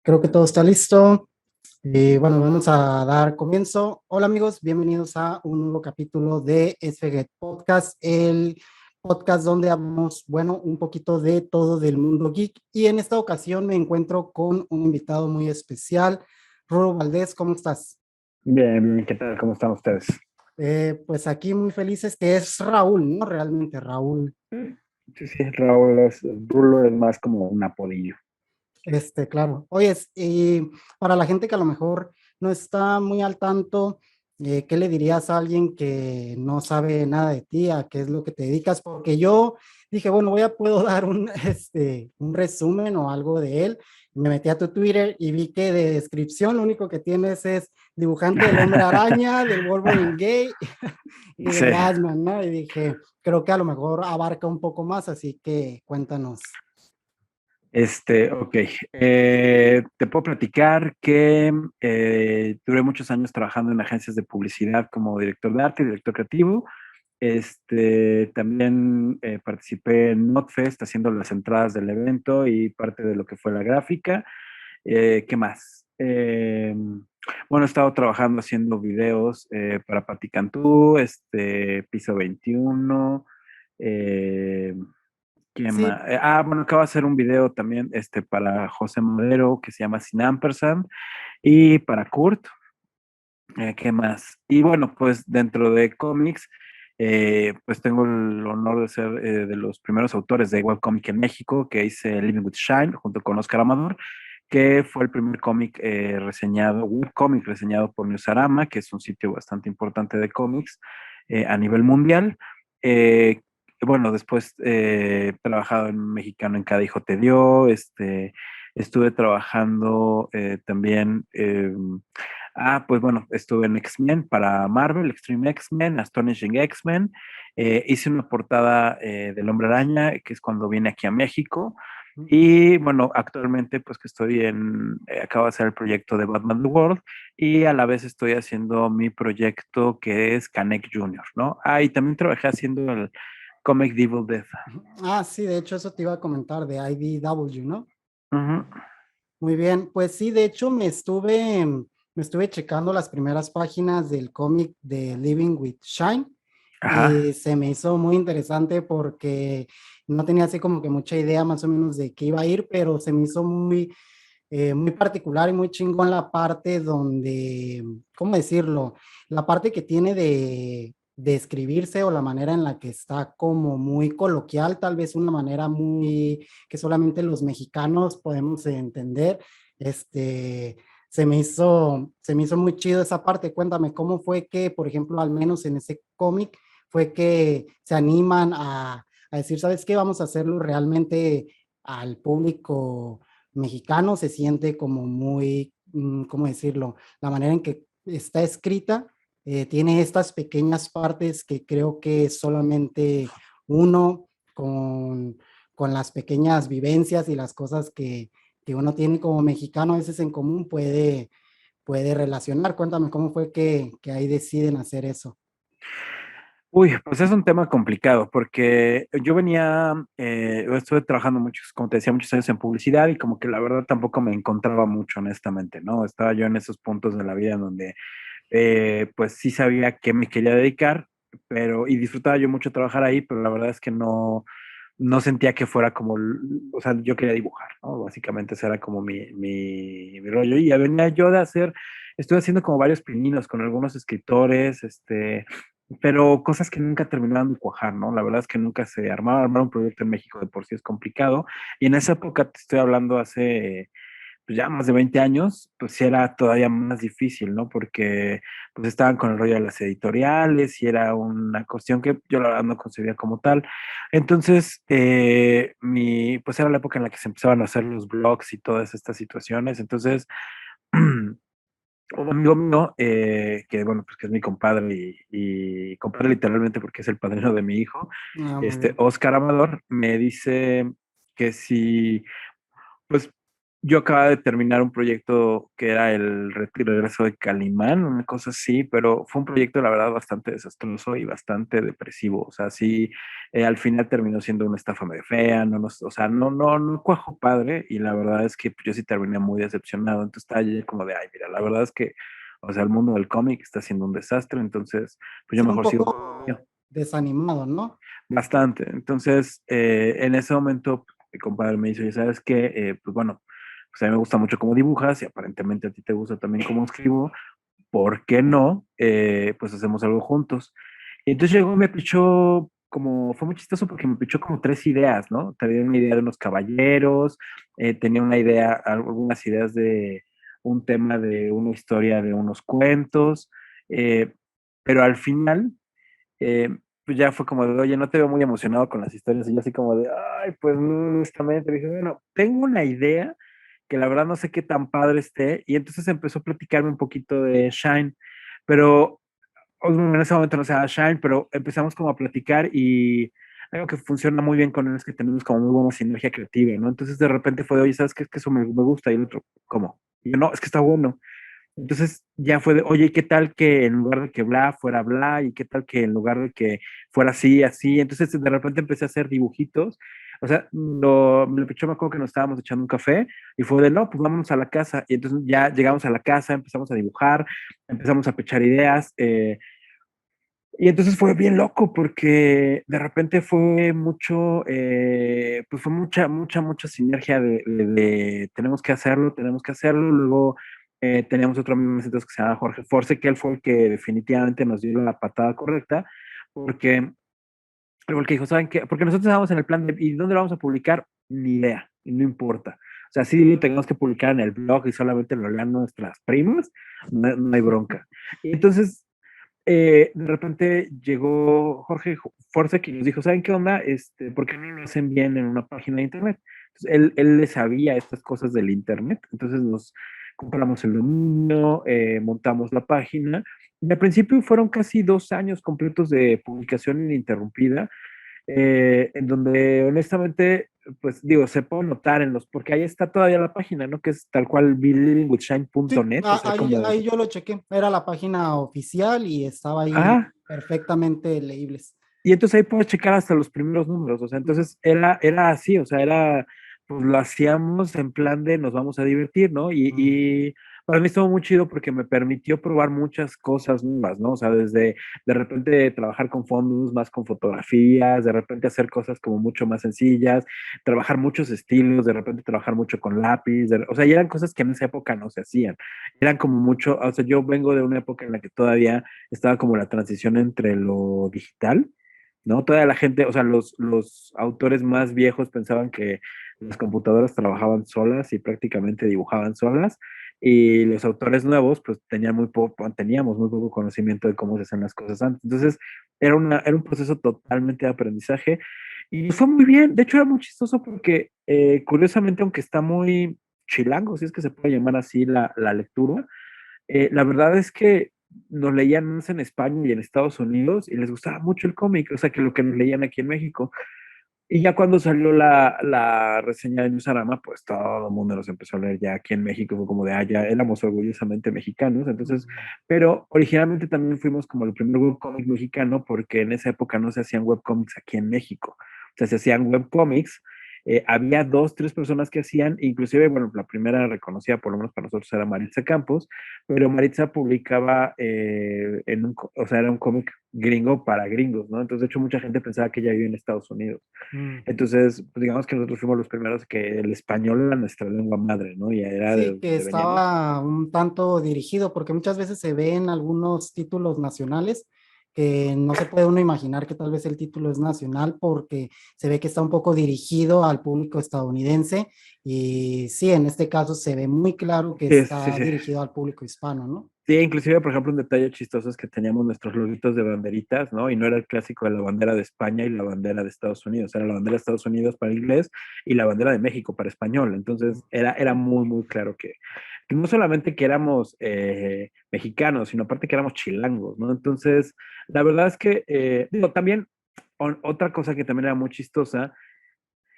Creo que todo está listo. Y bueno, vamos a dar comienzo. Hola amigos, bienvenidos a un nuevo capítulo de SFG Podcast, el podcast donde hablamos, bueno, un poquito de todo del mundo geek. Y en esta ocasión me encuentro con un invitado muy especial, Ruro Valdés, ¿cómo estás? Bien, bien, ¿qué tal? ¿Cómo están ustedes? Pues aquí muy felices, que es Raúl, ¿no? Realmente Raúl. Sí, sí, Raúl Rulo es más como un apodillo. Claro. Oye, y para la gente que a lo mejor no está muy al tanto, ¿qué le dirías a alguien que no sabe nada de ti, a qué es lo que te dedicas? Porque yo dije, bueno, puedo dar un resumen o algo de él. Me metí a tu Twitter y vi que de descripción lo único que tienes es dibujante del Hombre Araña, del Wolverine gay y de Sí, Batman, ¿no? Y dije, creo que a lo mejor abarca un poco más, así que cuéntanos. ok. Te puedo platicar que duré muchos años trabajando en agencias de publicidad como director de arte y director creativo. También participé en NotFest haciendo las entradas del evento y parte de lo que fue la gráfica. ¿Qué más? Bueno, he estado trabajando haciendo videos para Pati Cantú, Piso 21. eh, ¿Quién Sí, más? Bueno, acabo de hacer un video también para José Madero que se llama Sin Ampersand y para Kurt. ¿Qué más? Y bueno, pues dentro de cómics, pues tengo el honor de ser de los primeros autores de webcomic en México, que hice Living with Shine junto con Oscar Amador, que fue el primer cómic reseñado, webcomic reseñado por Newsarama, que es un sitio bastante importante de cómics a nivel mundial. Eh, bueno, después he trabajado en Mexicano en Cada Hijo Te Dio, estuve trabajando también. Pues bueno, estuve en X-Men para Marvel, Extreme X-Men, Astonishing X-Men. Hice una portada del Hombre Araña, que es cuando viene aquí a México. Y bueno, actualmente pues que acabo de hacer el proyecto de Batman The World y a la vez estoy haciendo mi proyecto que es Canek Junior, ¿no? Y también trabajé haciendo el cómic Devil Death. Sí, de hecho eso te iba a comentar de IDW, ¿no? Ujú. Muy bien, pues sí, de hecho me estuve checando las primeras páginas del cómic de Living with Shine y Ajá. se me hizo muy interesante porque no tenía así como que mucha idea más o menos de qué iba a ir, pero se me hizo muy particular y muy chingón la parte donde, ¿cómo decirlo? La parte que tiene de escribirse o la manera en la que está como muy coloquial, tal vez una manera muy que solamente los mexicanos podemos entender. Este, se me hizo muy chido esa parte. Cuéntame, ¿cómo fue que, por ejemplo, al menos en ese cómic, fue que se animan a decir, ¿sabes qué? Vamos a hacerlo realmente al público mexicano, se siente como muy, ¿cómo decirlo? La manera en que está escrita tiene estas pequeñas partes que creo que solamente uno con las pequeñas vivencias y las cosas que uno tiene como mexicano a veces en común puede relacionar. Cuéntame cómo fue que ahí deciden hacer eso. Uy, pues es un tema complicado porque yo estuve trabajando muchos, como te decía, muchos años en publicidad y como que la verdad tampoco me encontraba mucho, honestamente, ¿no? Estaba yo en esos puntos de la vida en donde pues sí sabía que me quería dedicar, y disfrutaba yo mucho trabajar ahí, pero la verdad es que no sentía que fuera o sea, yo quería dibujar, ¿no? Básicamente ese era como mi rollo. Y ya venía yo estuve haciendo como varios pininos con algunos escritores, pero cosas que nunca terminaban de cuajar, ¿no? La verdad es que nunca se armar un proyecto en México de por sí es complicado. Y en esa época te estoy hablando hace pues ya más de 20 años, pues sí era todavía más difícil, ¿no? Porque pues estaban con el rollo de las editoriales y era una cuestión que yo la verdad no concebía como tal. Entonces, pues era la época en la que se empezaban a hacer los blogs y todas estas situaciones. Entonces, un amigo mío, que bueno, pues que es mi compadre y compadre literalmente porque es el padrino de mi hijo, Ah, muy bien. Oscar Amador, me dice que si, pues yo acababa de terminar un proyecto que era el regreso de Calimán, una cosa así, pero fue un proyecto, la verdad, bastante desastroso y bastante depresivo. O sea, sí, al final terminó siendo una estafa medio fea, o sea, no cuajó padre y la verdad es que pues, yo sí terminé muy decepcionado. Entonces estaba yo como de, ay, mira, la verdad es que, o sea, el mundo del cómic está siendo un desastre, entonces, pues yo Sí, un mejor sigo con lo mío. poco desanimado, ¿no? Bastante. Entonces, en ese momento, mi compadre me dice, ¿sabes qué? Pues bueno, pues a mí me gusta mucho cómo dibujas y aparentemente a ti te gusta también cómo escribo. ¿Por qué no? Pues hacemos algo juntos. Y entonces llegó y me pichó como, fue muy chistoso porque me pichó como tres ideas, ¿no? Tenía una idea de unos caballeros, tenía una idea, algunas ideas de un tema de una historia de unos cuentos, eh, pero al final eh, pues ya fue como de, oye, no te veo muy emocionado con las historias. Y yo así como de, ay, pues no, honestamente. Dije, bueno, tengo una idea que la verdad no sé qué tan padre esté. Y entonces empezó a platicarme un poquito de Shine, pero en ese momento no se llama Shine, pero empezamos como a platicar y algo que funciona muy bien con él es que tenemos como muy buena sinergia creativa, ¿no? Entonces de repente fue de, oye, ¿sabes qué? Es que eso me gusta. Y el otro, ¿cómo? Y yo, no, es que está bueno. Entonces ya fue de, oye, ¿qué tal que en lugar de que bla fuera bla? ¿Y qué tal que en lugar de que fuera así, así? Entonces de repente empecé a hacer dibujitos. O sea, me lo pichó, me acuerdo que nos estábamos echando un café y fue de, no, pues vámonos a la casa. Y entonces ya llegamos a la casa, empezamos a dibujar, empezamos a pechar ideas. Y entonces fue bien loco porque de repente fue mucho, pues fue mucha sinergia de tenemos que hacerlo. Luego teníamos otro amigo en ese entonces que se llama Jorge Force, que él fue el que definitivamente nos dio la patada correcta, porque él fue el que dijo, ¿saben qué? Porque nosotros estábamos en el plan de, ¿y dónde lo vamos a publicar? Ni idea, y no importa. O sea, sí lo tenemos que publicar en el blog y solamente lo lean nuestras primas, no hay bronca. Y entonces de repente llegó Jorge Force que nos dijo, ¿saben qué onda? ¿Por qué no lo hacen bien en una página de internet? Entonces, él le sabía estas cosas del internet, entonces nos compramos el dominio, montamos la página, y al principio fueron casi 2 años completos de publicación ininterrumpida, en donde honestamente, pues digo, se puede notar porque ahí está todavía la página, ¿no? Que es tal cual Sí, belivingwithshine.net, o sea, como, ahí yo lo chequé. Era la página oficial y estaba ahí ah, perfectamente leíbles. y entonces ahí puedes checar hasta los primeros números, o sea, entonces era así, o sea, pues lo hacíamos en plan de nos vamos a divertir, ¿no? Y para mí estuvo muy chido porque me permitió probar muchas cosas nuevas, ¿no? O sea, desde de repente trabajar con fondos, más con fotografías, de repente hacer cosas como mucho más sencillas, trabajar muchos estilos, de repente trabajar mucho con lápiz, o sea, y eran cosas que en esa época no se hacían, eran como mucho, o sea, yo vengo de una época en la que todavía estaba como la transición entre lo digital, ¿no? Toda la gente, o sea, los autores más viejos pensaban que las computadoras trabajaban solas y prácticamente dibujaban solas, y los autores nuevos, pues teníamos muy poco conocimiento de cómo se hacen las cosas antes. Entonces, era un proceso totalmente de aprendizaje y fue muy bien. De hecho, era muy chistoso porque, curiosamente, aunque está muy chilango, si es que se puede llamar así la lectura, la verdad es que nos leían más en España y en Estados Unidos y les gustaba mucho el cómic, o sea, que lo que nos leían aquí en México. Y ya cuando salió la reseña de Newsarama, pues todo el mundo nos empezó a leer ya aquí en México, fue como de, ah, ya éramos orgullosamente mexicanos, entonces, pero originalmente también fuimos como el primer webcómic mexicano porque en esa época no se hacían webcómics aquí en México, o sea, se hacían webcómics, había dos, tres personas que hacían, inclusive, bueno, la primera reconocida por lo menos para nosotros era Maritza Campos, pero Maritza publicaba o sea, era un cómic gringo para gringos, ¿no? Entonces, de hecho, mucha gente pensaba que ella vivía en Estados Unidos. Mm. Entonces, pues digamos que nosotros fuimos los primeros que el español era nuestra lengua madre, ¿no? Y era de Sí, que donde veníamos. estaba un tanto dirigido, porque muchas veces se ven algunos títulos nacionales que no se puede uno imaginar que tal vez el título es nacional porque se ve que está un poco dirigido al público estadounidense y sí, en este caso se ve muy claro que Sí, sí, está sí. dirigido al público hispano, ¿no? Sí, inclusive, por ejemplo, un detalle chistoso es que teníamos nuestros logitos de banderitas, ¿no? Y no era el clásico de la bandera de España y la bandera de Estados Unidos, era la bandera de Estados Unidos para inglés y la bandera de México para español. Entonces, era muy, muy claro que no solamente que éramos mexicanos, sino aparte que éramos chilangos, ¿no? Entonces, la verdad es que, digo, también, otra cosa que también era muy chistosa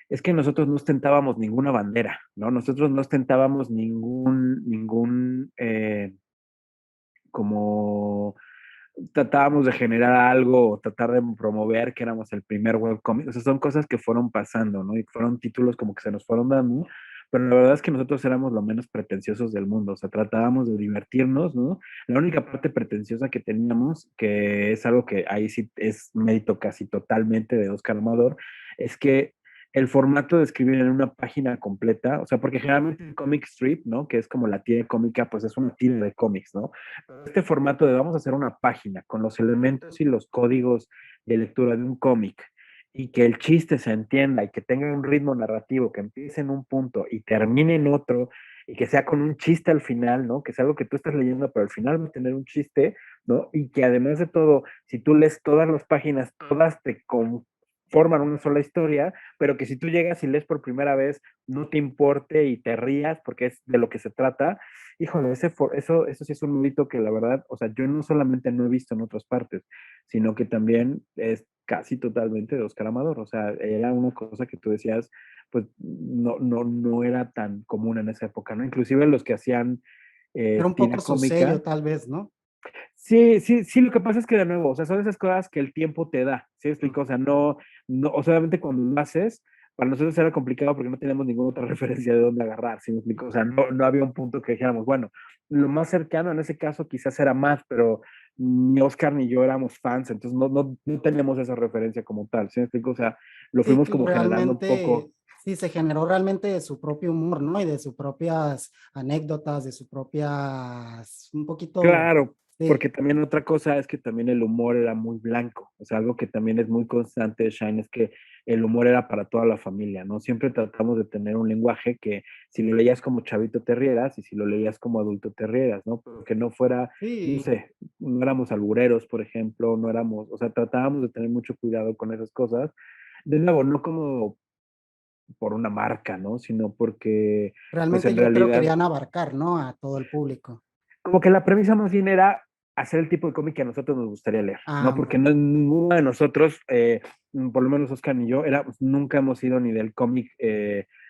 Es que nosotros no ostentábamos ninguna bandera, ¿no? Nosotros no ostentábamos como tratábamos de generar algo o tratar de promover que éramos el primer webcomic. O sea, son cosas que fueron pasando, ¿no? Y fueron títulos como que se nos fueron dando, pero la verdad es que nosotros éramos lo menos pretenciosos del mundo. O sea, tratábamos de divertirnos, ¿no? La única parte pretenciosa que teníamos, que es algo que ahí sí es mérito casi totalmente de Oscar Amador, es que el formato de escribir en una página completa, o sea, porque generalmente el comic strip, ¿no? Que es como la tira cómica, pues es una tira de cómics, ¿no? Este formato de vamos a hacer una página con los elementos y los códigos de lectura de un cómic y que el chiste se entienda y que tenga un ritmo narrativo que empiece en un punto y termine en otro y que sea con un chiste al final, ¿no? Que es algo que tú estás leyendo, pero al final va a tener un chiste, ¿no? Y que además de todo, si tú lees todas las páginas, todas te conforman una sola historia, pero que si tú llegas y lees por primera vez, no te importe y te rías porque es de lo que se trata. Híjole, eso sí es un mérito que la verdad, o sea, yo no solamente no he visto en otras partes, sino que también es casi totalmente de Oscar Amador. O sea, era una cosa que tú decías, pues no era tan común en esa época, ¿no? Inclusive los que hacían Era un poco tira su sello, cómica. tal vez, ¿no? Sí, sí, sí, lo que pasa es que de nuevo, o sea, son esas cosas que el tiempo te da, ¿sí me Mm. explico? O sea, no, o sea, obviamente cuando lo haces, para nosotros era complicado porque no teníamos ninguna otra referencia de dónde agarrar, ¿sí me explico? O sea, no había un punto que dijéramos, bueno, lo más cercano en ese caso quizás era más, pero ni Oscar ni yo éramos fans, entonces no teníamos esa referencia como tal, ¿sí me explico? O sea, lo Sí, fuimos que como generando un realmente, poco. sí, se generó realmente de su propio humor, ¿no? Y de sus propias anécdotas, de sus propias, un poquito, Claro, sí, porque también otra cosa es que también el humor era muy blanco. O sea, algo que también es muy constante de Shine es que el humor era para toda la familia, ¿no? Siempre tratamos de tener un lenguaje que si lo leías como chavito te rieras y si lo leías como adulto te rieras, ¿no? Pero que no fuera, no sí, sé, no éramos albureros, por ejemplo, no éramos, o sea, tratábamos de tener mucho cuidado con esas cosas. De nuevo, no como por una marca, ¿no? Sino porque, pues realmente en yo creo que realidad querían abarcar, ¿no? A todo el público. como que la premisa más bien era hacer el tipo de cómic que a nosotros nos gustaría leer, Ah, ¿no? Porque no, ninguno de nosotros, por lo menos Oscar ni yo, nunca hemos sido ni del cómic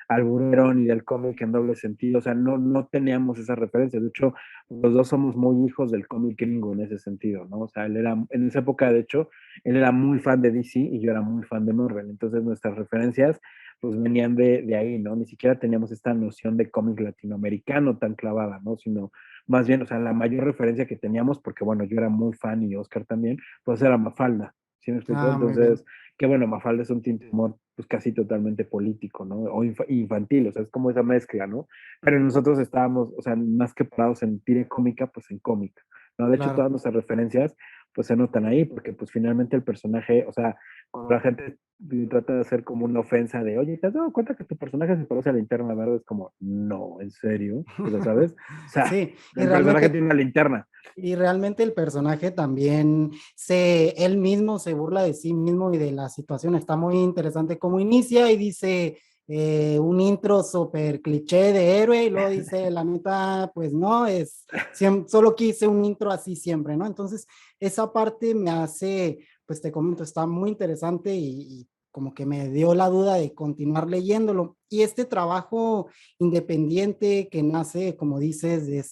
alburero, ni del cómic en doble sentido, o sea, no teníamos esa referencia. De hecho, los dos somos muy hijos del cómic gringo en ese sentido, ¿no? O sea, él era, en esa época, de hecho, él era muy fan de DC y yo era muy fan de Marvel, entonces nuestras referencias pues venían de ahí, ¿no? Ni siquiera teníamos esta noción de cómic latinoamericano tan clavada, ¿no? Sino más bien, o sea, la mayor referencia que teníamos, porque bueno, yo era muy fan y Oscar también, pues era Mafalda, ¿sí me explico? ah, muy bien. Entonces, que bueno, Mafalda es un tinte de humor pues casi totalmente político, ¿no? O infantil, o sea, es como esa mezcla, ¿no? Pero nosotros estábamos, o sea, más que parados en tire cómica, pues en cómica, ¿no? De hecho, Claro. todas nuestras referencias, pues se notan ahí, porque pues finalmente el personaje, o sea, cuando la gente trata de hacer como una ofensa de, oye, ¿te has dado cuenta que tu personaje se parece a Linterna Verde? Es como, no, ¿en serio? O sea, ¿sabes? O sea, Sí, el personaje tiene una linterna. y realmente el personaje también él mismo se burla de sí mismo y de la situación. Está muy interesante cómo inicia y dice un intro súper cliché de héroe y luego dice, la neta, pues no, solo quise un intro así siempre, ¿no? Entonces, esa parte me hace, pues te comento, está muy interesante y como que me dio la duda de continuar leyéndolo. Y este trabajo independiente que nace, como dices, de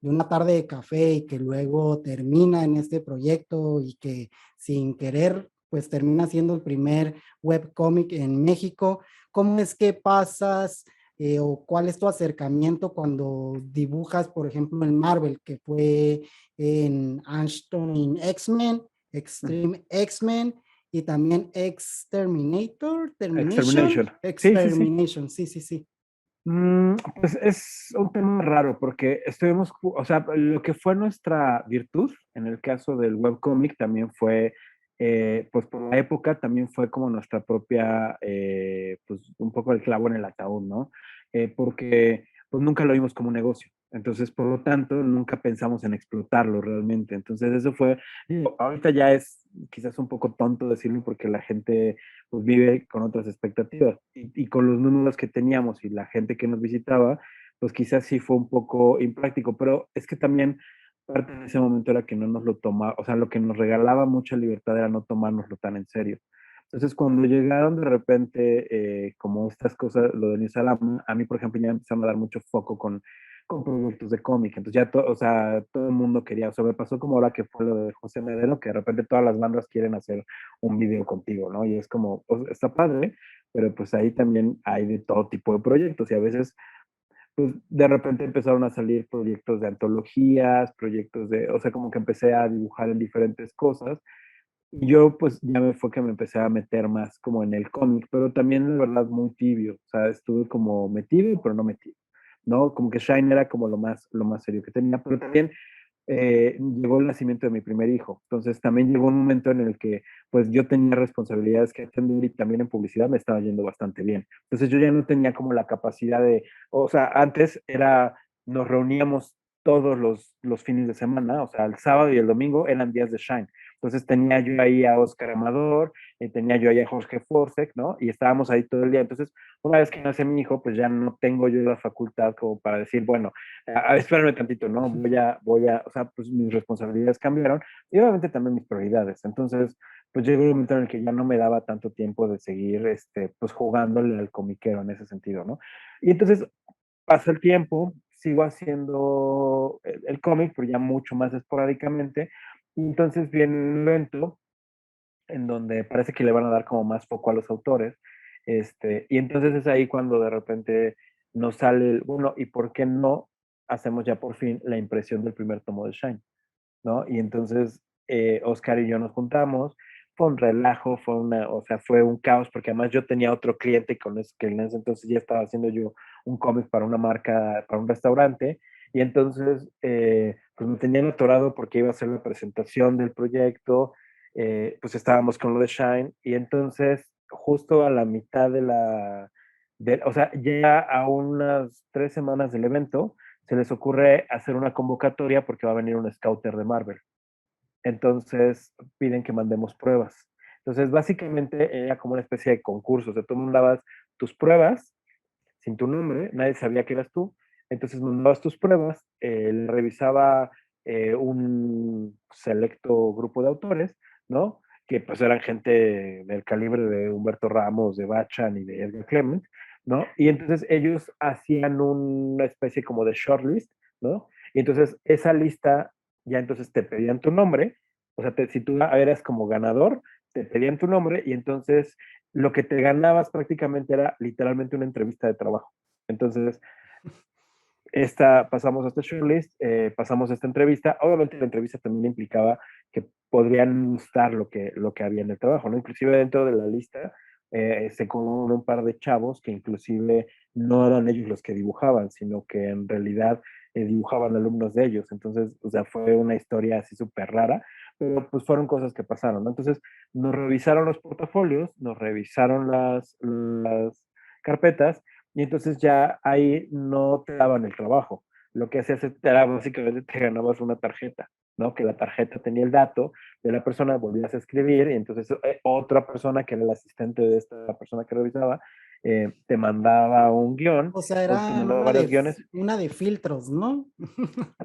una tarde de café y que luego termina en este proyecto y que sin querer, pues termina siendo el primer webcómic en México. ¿Cómo es que pasas o cuál es tu acercamiento cuando dibujas, por ejemplo, en Marvel, que fue en Ashton X-Men, Extreme X-Men y también Extermination. Sí, sí, sí. Extermination, sí, sí, sí. Pues es un tema raro porque estuvimos, o sea, lo que fue nuestra virtud en el caso del webcomic también fue, pues por la época también fue como nuestra propia, pues un poco el clavo en el ataúd, ¿no? Porque pues nunca lo vimos como un negocio. Entonces, por lo tanto, nunca pensamos en explotarlo realmente. Entonces, eso fue, digo, ahorita ya es quizás un poco tonto decirlo porque la gente pues vive con otras expectativas. Y con los números que teníamos y la gente que nos visitaba, pues quizás sí fue un poco impráctico, pero es que también parte de ese momento era que no nos lo tomaba, o sea, lo que nos regalaba mucha libertad era no tomárnoslo tan en serio. Entonces, cuando llegaron de repente, como estas cosas, lo de New Salam, a mí, por ejemplo, ya me empezaron a dar mucho foco con productos de cómic. Entonces, ya o sea, todo el mundo quería, o sea, me pasó como ahora que fue lo de José Medero, que de repente todas las bandas quieren hacer un video contigo, ¿no? Y es como, pues, está padre, pero pues ahí también hay de todo tipo de proyectos y a veces pues de repente empezaron a salir proyectos de antologías, proyectos de, o sea, como que empecé a dibujar en diferentes cosas. Y yo pues ya me fue que me empecé a meter más como en el cómic, pero también de verdad muy tibio, o sea, estuve como metido, pero no metido, ¿no? Como que Shine era como lo más serio que tenía, pero también llegó el nacimiento de mi primer hijo. Entonces también llegó un momento en el que pues yo tenía responsabilidades que atender y también en publicidad me estaba yendo bastante bien. Entonces yo ya no tenía como la capacidad de, o sea, antes era, nos reuníamos todos los fines de semana, o sea, el sábado y el domingo eran días de Shine. Entonces tenía yo ahí a Oscar Amador, tenía yo ahí a Jorge Forsek, ¿no? Y estábamos ahí todo el día. Entonces, una vez que nace mi hijo, pues ya no tengo yo la facultad como para decir, bueno, espérame tantito, ¿no? O sea, pues mis responsabilidades cambiaron y obviamente también mis prioridades. Entonces, pues llegó un momento en el que ya no me daba tanto tiempo de seguir, pues jugándole al comiquero en ese sentido, ¿no? Y entonces pasa el tiempo, sigo haciendo el cómic, pero ya mucho más esporádicamente. Y entonces viene un evento en donde parece que le van a dar como más foco a los autores. Y entonces es ahí cuando de repente nos sale el, bueno, ¿y por qué no hacemos ya por fin la impresión del primer tomo de Shine? ¿No? Y entonces Oscar y yo nos juntamos, fue un relajo, o sea, fue un caos, porque además yo tenía otro cliente con eso que en ese entonces ya estaba haciendo yo un cómic para una marca, para un restaurante, y entonces pues me tenían atorado porque iba a hacer la presentación del proyecto, pues estábamos con lo de Shine, y entonces justo a la mitad o sea, ya a unas 3 semanas del evento, se les ocurre hacer una convocatoria porque va a venir un scouter de Marvel. Entonces piden que mandemos pruebas. Entonces, básicamente era como una especie de concurso. O sea, tú mandabas tus pruebas sin tu nombre, nadie sabía que eras tú. Entonces mandabas tus pruebas, le revisaba un selecto grupo de autores, ¿no? Que pues eran gente del calibre de Humberto Ramos, de Bachan y de Edgar Clement, ¿no? Y entonces ellos hacían una especie como de shortlist, ¿no? Y entonces esa lista, ya entonces te pedían tu nombre, o sea, si tú eras como ganador, te pedían tu nombre y entonces lo que te ganabas prácticamente era literalmente una entrevista de trabajo. Entonces, pasamos a este shortlist, pasamos a esta entrevista. Obviamente la entrevista también implicaba que podrían gustar lo que había en el trabajo, ¿no? Inclusive dentro de la lista se con un par de chavos que inclusive no eran ellos los que dibujaban, sino que en realidad dibujaban alumnos de ellos. Entonces, o sea, fue una historia así súper rara, pero pues fueron cosas que pasaron, ¿no? Entonces, nos revisaron los portafolios, nos revisaron las carpetas y entonces ya ahí no te daban el trabajo. Lo que hacías era básicamente te ganabas una tarjeta, ¿no? Que la tarjeta tenía el dato de la persona, volvías a escribir y entonces otra persona que era el asistente de esta persona que revisaba, te mandaba un guión O sea, o te era mandaba varios guiones. una de filtros, ¿no?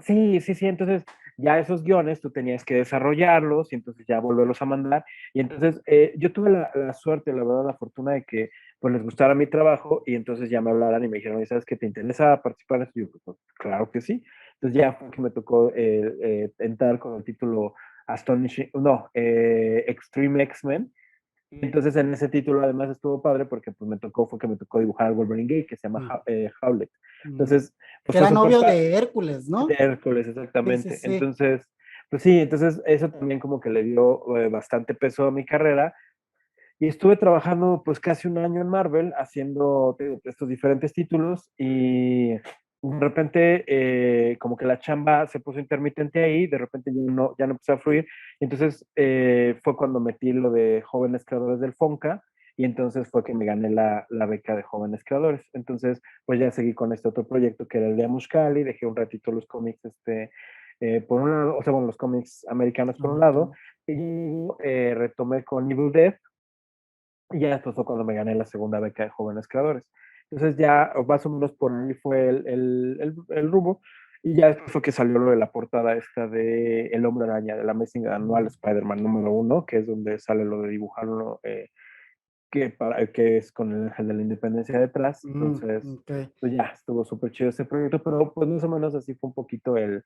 Sí, sí, sí, entonces ya esos guiones tú tenías que desarrollarlos y entonces ya volverlos a mandar. Y entonces yo tuve la suerte, la verdad, la fortuna de que pues les gustara mi trabajo y entonces ya me hablaran y me dijeron, ¿sabes qué te interesa participar en esto? Y yo, pues, claro que sí. Entonces ya fue que me tocó entrar con el título Astonishing, no, Extreme X-Men. Y entonces en ese título además estuvo padre porque pues fue que me tocó dibujar al Wolverine Gay que se llama Mm, Howlett. mm. Entonces, pues Que fue era súper novio padre. de Hércules, De ¿no? Hércules, Sí, sí, exactamente. sí. Entonces, pues sí, entonces eso también como que le dio bastante peso a mi carrera. Y estuve trabajando pues casi un año en Marvel haciendo estos diferentes títulos y de repente como que la chamba se puso intermitente ahí, de repente ya no empezó a fluir. Y entonces fue cuando metí lo de jóvenes creadores del FONCA y entonces fue que me gané la beca de jóvenes creadores. Entonces pues ya seguí con este otro proyecto que era el de Amushkali, dejé un ratito los cómics por un lado, o sea, bueno, los cómics americanos por un Ok. lado, y retomé con Evil Dead, y ya después fue cuando me gané la segunda beca de jóvenes creadores. Entonces ya más o menos por ahí fue el rumbo. Y ya después fue que salió lo de la portada esta de El Hombre Araña, de la Amazing Annual Spider-Man número 1, que es donde sale lo de dibujarlo que es con el Ángel de la Independencia detrás. Entonces, Ok. pues ya, estuvo súper chido ese proyecto, pero pues más o menos así fue un poquito el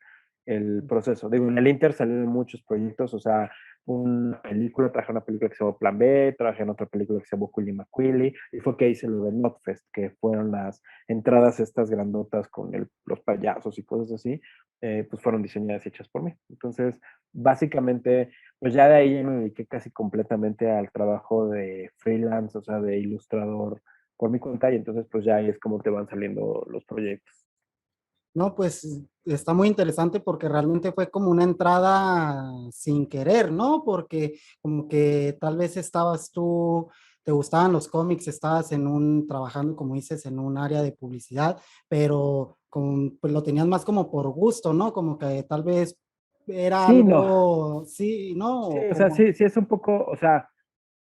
proceso. Digo, en el Inter salieron muchos proyectos, o sea, trabajé una película que se llamó Plan B, trabajé en otra película que se llamó Quilly McQuilly, y fue que hice lo de Notfest, que fueron las entradas estas grandotas con los payasos y cosas así, pues fueron diseñadas y hechas por mí. Entonces, básicamente, pues ya de ahí ya me dediqué casi completamente al trabajo de freelance, o sea, de ilustrador por mi cuenta, y entonces pues ya ahí es como te van saliendo los proyectos. No, pues está muy interesante porque realmente fue como una entrada sin querer, ¿no? Porque como que tal vez estabas tú, te gustaban los cómics, estabas trabajando, como dices, en un área de publicidad, pero pues lo tenías más como por gusto, ¿no? Como que tal vez era Sí, no. algo, sí, ¿no? Sí, O o sea, como, sí, sí es un poco, o sea,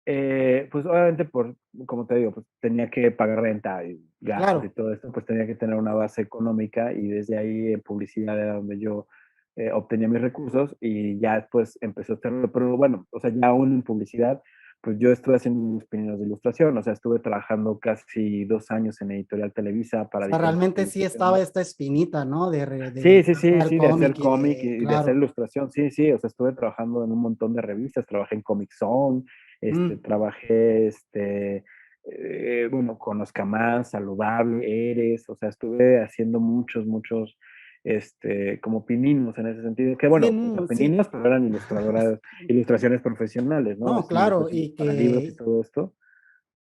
pues obviamente como te digo, pues tenía que pagar renta y gastos y claro. todo esto, pues tenía que tener una base económica y desde ahí en publicidad era donde yo obtenía mis recursos y ya después empezó a hacerlo, pero bueno, o sea, ya aún en publicidad, pues yo estuve haciendo unos pininos de ilustración, o sea, estuve trabajando casi 2 años en Editorial Televisa O para sea, diferentes realmente sí estaba ilustraciones. esta espinita, ¿no? De Sí, sí, dedicarte sí, al sí, de hacer cómic y cómic de, y de hacer claro. ilustración, sí, sí, o sea, estuve trabajando en un montón de revistas, trabajé en Comic Zone, Mm. trabajé, bueno, con Oscamán, Saludable, Eres, o sea, estuve haciendo muchos, como pininos en ese sentido, que Sí, bueno, o sea, no, sí. pininos, pero eran ilustraciones profesionales, ¿no? No, Así, claro, ilustraciones para libros y todo esto.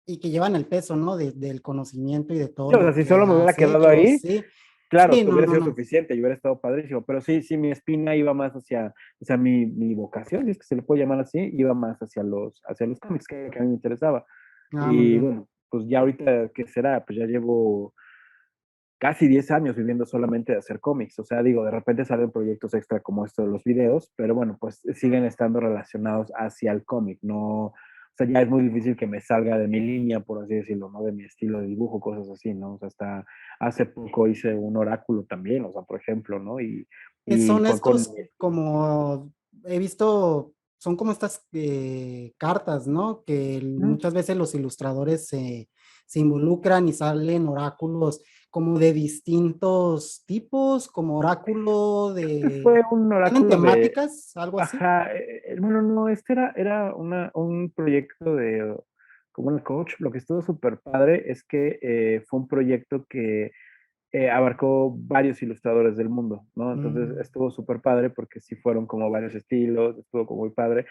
y que llevan el peso, ¿no? Del conocimiento y de todo Sí, o sea, lo si que solo me hubiera has quedado hecho, ahí, sí. claro, Sí, que no, hubiera no, sido no. suficiente y hubiera estado padrísimo, pero sí, sí, mi espina iba más hacia mi vocación, si es que se le puede llamar así, iba más hacia los cómics que a mí me interesaba. Ah, muy Y bien. bueno, pues ya ahorita, ¿qué será? Pues ya llevo casi 10 años viviendo solamente de hacer cómics. O sea, digo, de repente salen proyectos extra como esto de los videos, pero bueno, pues siguen estando relacionados hacia el cómic. No, o sea, ya es muy difícil que me salga de mi línea, por así decirlo, ¿no? De mi estilo de dibujo, cosas así, ¿no? O sea, hasta hace poco hice un oráculo también, o sea, por ejemplo, ¿no? ¿Qué Y son con estos mi estilo. como, he visto, son como estas cartas, ¿no? Que Mm. muchas veces los ilustradores se involucran y salen oráculos como de distintos tipos, como oráculo de... Fue un ¿Tienen oráculo de, temáticas? Algo así. ajá, bueno, no, era un proyecto de, como un coach. Lo que estuvo súper padre es que fue un proyecto que abarcó varios ilustradores del mundo, ¿no? Entonces Mm. estuvo súper padre porque sí fueron como varios estilos, estuvo como muy padre.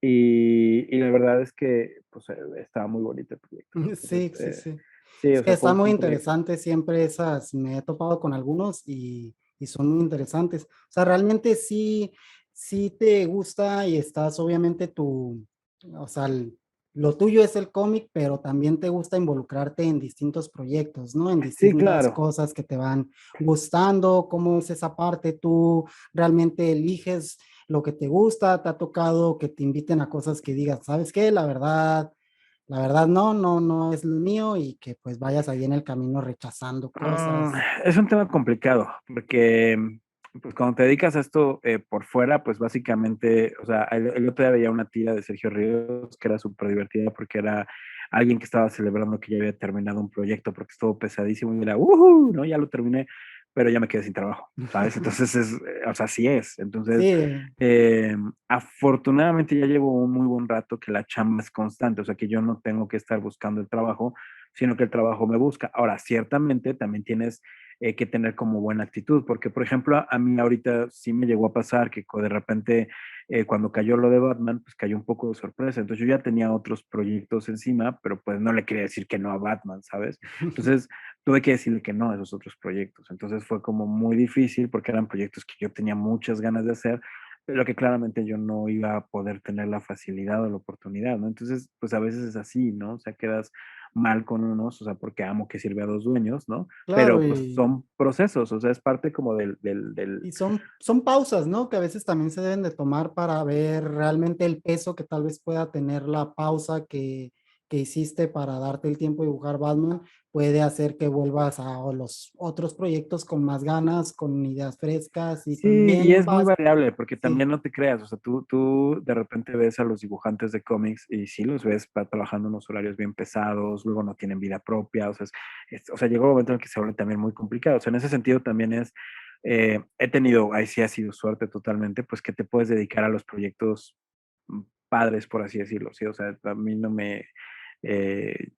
Y la verdad es que, pues, estaba muy bonito el proyecto. Entonces, Sí, sí, sí. sí, o Sí, sea, fue está muy un proyecto. interesante siempre esas, me he topado con algunos y son muy interesantes. O sea, realmente sí, sí te gusta y estás obviamente o sea, lo tuyo es el cómic, pero también te gusta involucrarte en distintos proyectos, ¿no? En Sí, distintas claro. cosas que te van gustando, cómo es esa parte, tú realmente eliges lo que te gusta, te ha tocado que te inviten a cosas que digas, ¿sabes qué? La verdad no, no, no es lo mío y que pues vayas ahí en el camino rechazando cosas. Es un tema complicado porque pues cuando te dedicas a esto por fuera, pues básicamente, o sea, el otro día veía una tira de Sergio Ríos que era súper divertida porque era alguien que estaba celebrando que ya había terminado un proyecto porque estuvo pesadísimo y era, ¿no? Ya lo terminé, pero ya me quedé sin trabajo, ¿sabes? Entonces o sea, así es. Entonces, Sí, eh, afortunadamente ya llevo un muy buen rato que la chamba es constante, o sea, que yo no tengo que estar buscando el trabajo sino que el trabajo me busca. Ahora, ciertamente también tienes que tener como buena actitud, porque por ejemplo, a mí ahorita sí me llegó a pasar que de repente cuando cayó lo de Batman, pues cayó un poco de sorpresa. Entonces yo ya tenía otros proyectos encima, pero pues no le quería decir que no a Batman, ¿sabes? Entonces tuve que decirle que no a esos otros proyectos. Entonces fue como muy difícil porque eran proyectos que yo tenía muchas ganas de hacer, pero que claramente yo no iba a poder tener la facilidad o la oportunidad, ¿no? Entonces, pues a veces es así, ¿no? O sea, quedas mal con unos, o sea, porque amo que sirve a dos dueños, ¿no? claro, Pero pues son procesos, o sea, es parte como y son pausas, ¿no? Que a veces también se deben de tomar para ver realmente el peso que tal vez pueda tener la pausa que hiciste para darte el tiempo de dibujar Batman puede hacer que vuelvas a los otros proyectos con más ganas, con ideas frescas y Sí, y también es muy vas, variable porque sí, también no te creas, o sea, tú de repente ves a los dibujantes de cómics y sí los ves trabajando unos horarios bien pesados, luego no tienen vida propia, o sea, o sea, llegó un momento en el que se vuelve también muy complicado, o sea, en ese sentido también he tenido, ahí sí ha sido suerte totalmente, pues que te puedes dedicar a los proyectos padres, por así decirlo, sí, o sea, a mí no me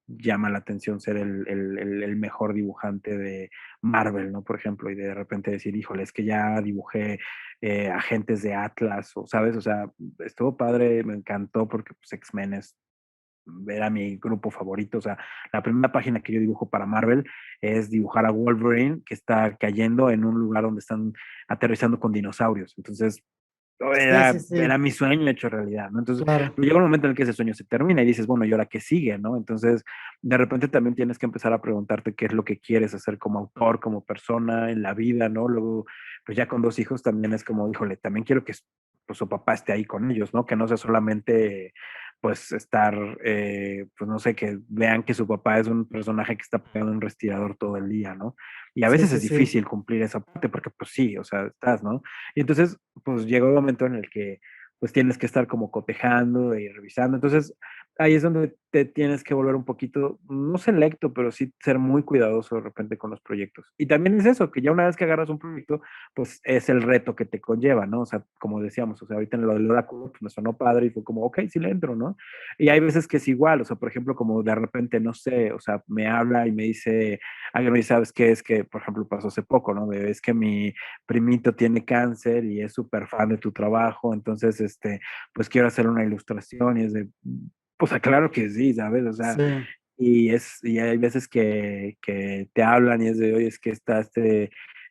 llama la atención ser el mejor dibujante de Marvel, ¿no? Por ejemplo, y de repente decir, híjole, es que ya dibujé agentes de Atlas, o sabes, o sea, estuvo padre, me encantó porque pues, X-Men era mi grupo favorito, o sea, la primera página que yo dibujo para Marvel es dibujar a Wolverine que está cayendo en un lugar donde están aterrizando con dinosaurios, entonces sí, sí, era sí, mi sueño hecho realidad, ¿no? Entonces, claro. llega un momento en el que ese sueño se termina y dices, bueno, ¿y ahora qué sigue, no? Entonces, de repente también tienes que empezar a preguntarte qué es lo que quieres hacer como autor, como persona en la vida, ¿no? Luego, pues ya con 2 hijos también es como, híjole, también quiero que pues, su papá esté ahí con ellos, ¿no? Que no sea solamente, pues, estar, pues, no sé, que vean que su papá es un personaje que está pegando un respirador todo el día, ¿no? Y a Sí, veces sí, es sí. difícil cumplir esa parte porque, pues sí, o sea, estás, ¿no? Y entonces, pues llegó un momento en el que pues tienes que estar como cotejando y revisando. Entonces, ahí es donde te tienes que volver un poquito, no selecto, pero sí ser muy cuidadoso de repente con los proyectos. Y también es eso, que ya una vez que agarras un proyecto, pues es el reto que te conlleva, ¿no? O sea, como decíamos, o sea, ahorita en lo del oráculo, pues me sonó padre y fue como, ok, sí le entro, ¿no? Y hay veces que es igual, o sea, por ejemplo, como de repente, no sé, o sea, me habla y me dice, alguien me dice, ¿sabes qué? Es que, por ejemplo, pasó hace poco, ¿no? Es que mi primito tiene cáncer y es súper fan de tu trabajo, entonces, pues quiero hacer una ilustración y es de, pues claro que sí, ¿sabes? O sea, Sí. y hay veces que te hablan y es de, oye, es que está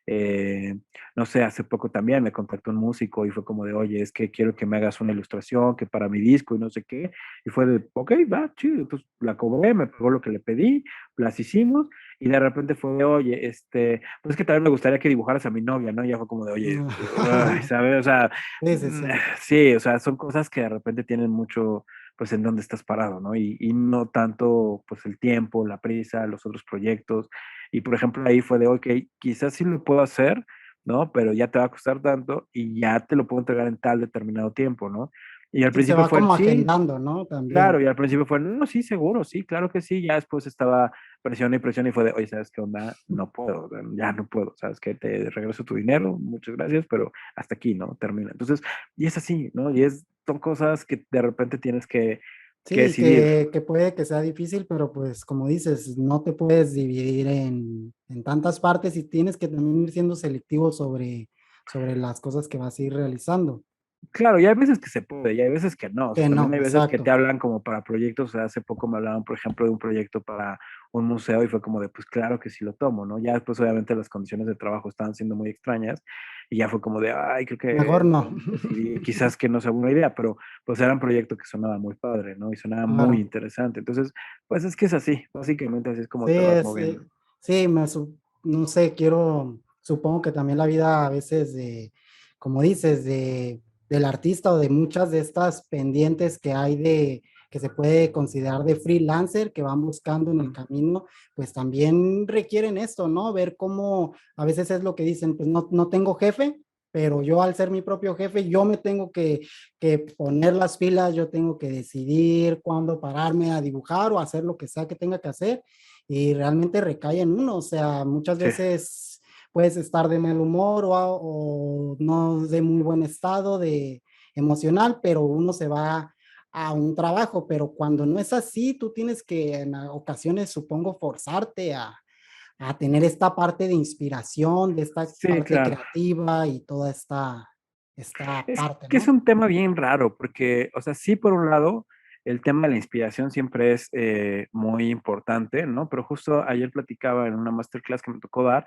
eh, no sé, hace poco también me contactó un músico y fue como de, oye, es que quiero que me hagas una ilustración, que para mi disco y no sé qué, y fue de, ok, va, chido, pues la cobré, me pagó lo que le pedí, las hicimos, y de repente fue de, oye, pues es que también me gustaría que dibujaras a mi novia, ¿no? Y ya fue como de, oye, ay, ¿sabes? O sea, Sí, sí, sí. sí, o sea, son cosas que de repente tienen mucho pues en dónde estás parado, ¿no? Y no tanto pues el tiempo, la prisa, los otros proyectos. Y por ejemplo ahí fue de, ok, quizás sí lo puedo hacer, ¿no? Pero ya te va a costar tanto y ya te lo puedo entregar en tal determinado tiempo, ¿no? Y al Sí, se principio va fue, como sí, agendando, ¿no? claro, También. y al principio fue, no, sí, seguro, sí, claro que sí. Ya después estaba presión y fue de, oye, ¿sabes qué onda? No puedo, ya no puedo, ¿sabes qué? Te regreso tu dinero, muchas gracias, pero hasta aquí, ¿no? Termina. Entonces, y es así, ¿no? Son cosas que de repente tienes que Sí, decidir. que puede que sea difícil, pero pues como dices, no te puedes dividir en tantas partes y tienes que también ir siendo selectivo sobre las cosas que vas a ir realizando. Claro, y hay veces que se puede, y hay veces que no. O sea, Que también no, hay veces que te exacto. hablan como para proyectos. O sea, hace poco me hablaban, por ejemplo, de un proyecto para un museo y fue como de, pues claro que sí lo tomo, ¿no? Ya después, obviamente, las condiciones de trabajo estaban siendo muy extrañas y ya fue como de, ay, creo Mejor que no. decidí, quizás que no sea buena idea, pero pues era un proyecto que sonaba muy padre, ¿no? Y sonaba muy Claro. interesante. Entonces, pues es que es así, básicamente así es como Sí, te vas moviendo. sí, no sé, supongo que también la vida a veces como dices, del artista o de muchas de estas pendientes que hay que se puede considerar de freelancer que van buscando en el camino, pues también requieren esto, ¿no? Ver cómo, a veces es lo que dicen, pues no tengo jefe, pero yo al ser mi propio jefe, yo me tengo que poner las pilas, yo tengo que decidir cuándo pararme a dibujar o hacer lo que sea que tenga que hacer y realmente recae en uno, o sea, muchas Sí. veces puedes estar de mal humor o no de muy buen estado de emocional, pero uno se va a un trabajo, pero cuando no es así, tú tienes que en ocasiones, supongo, forzarte a tener esta parte de inspiración, de esta Sí, parte claro. creativa y toda esta Es parte, que es ¿no? un tema bien raro, porque, o sea, sí, por un lado, el tema de la inspiración siempre es muy importante, ¿no? Pero justo ayer platicaba en una masterclass que me tocó dar,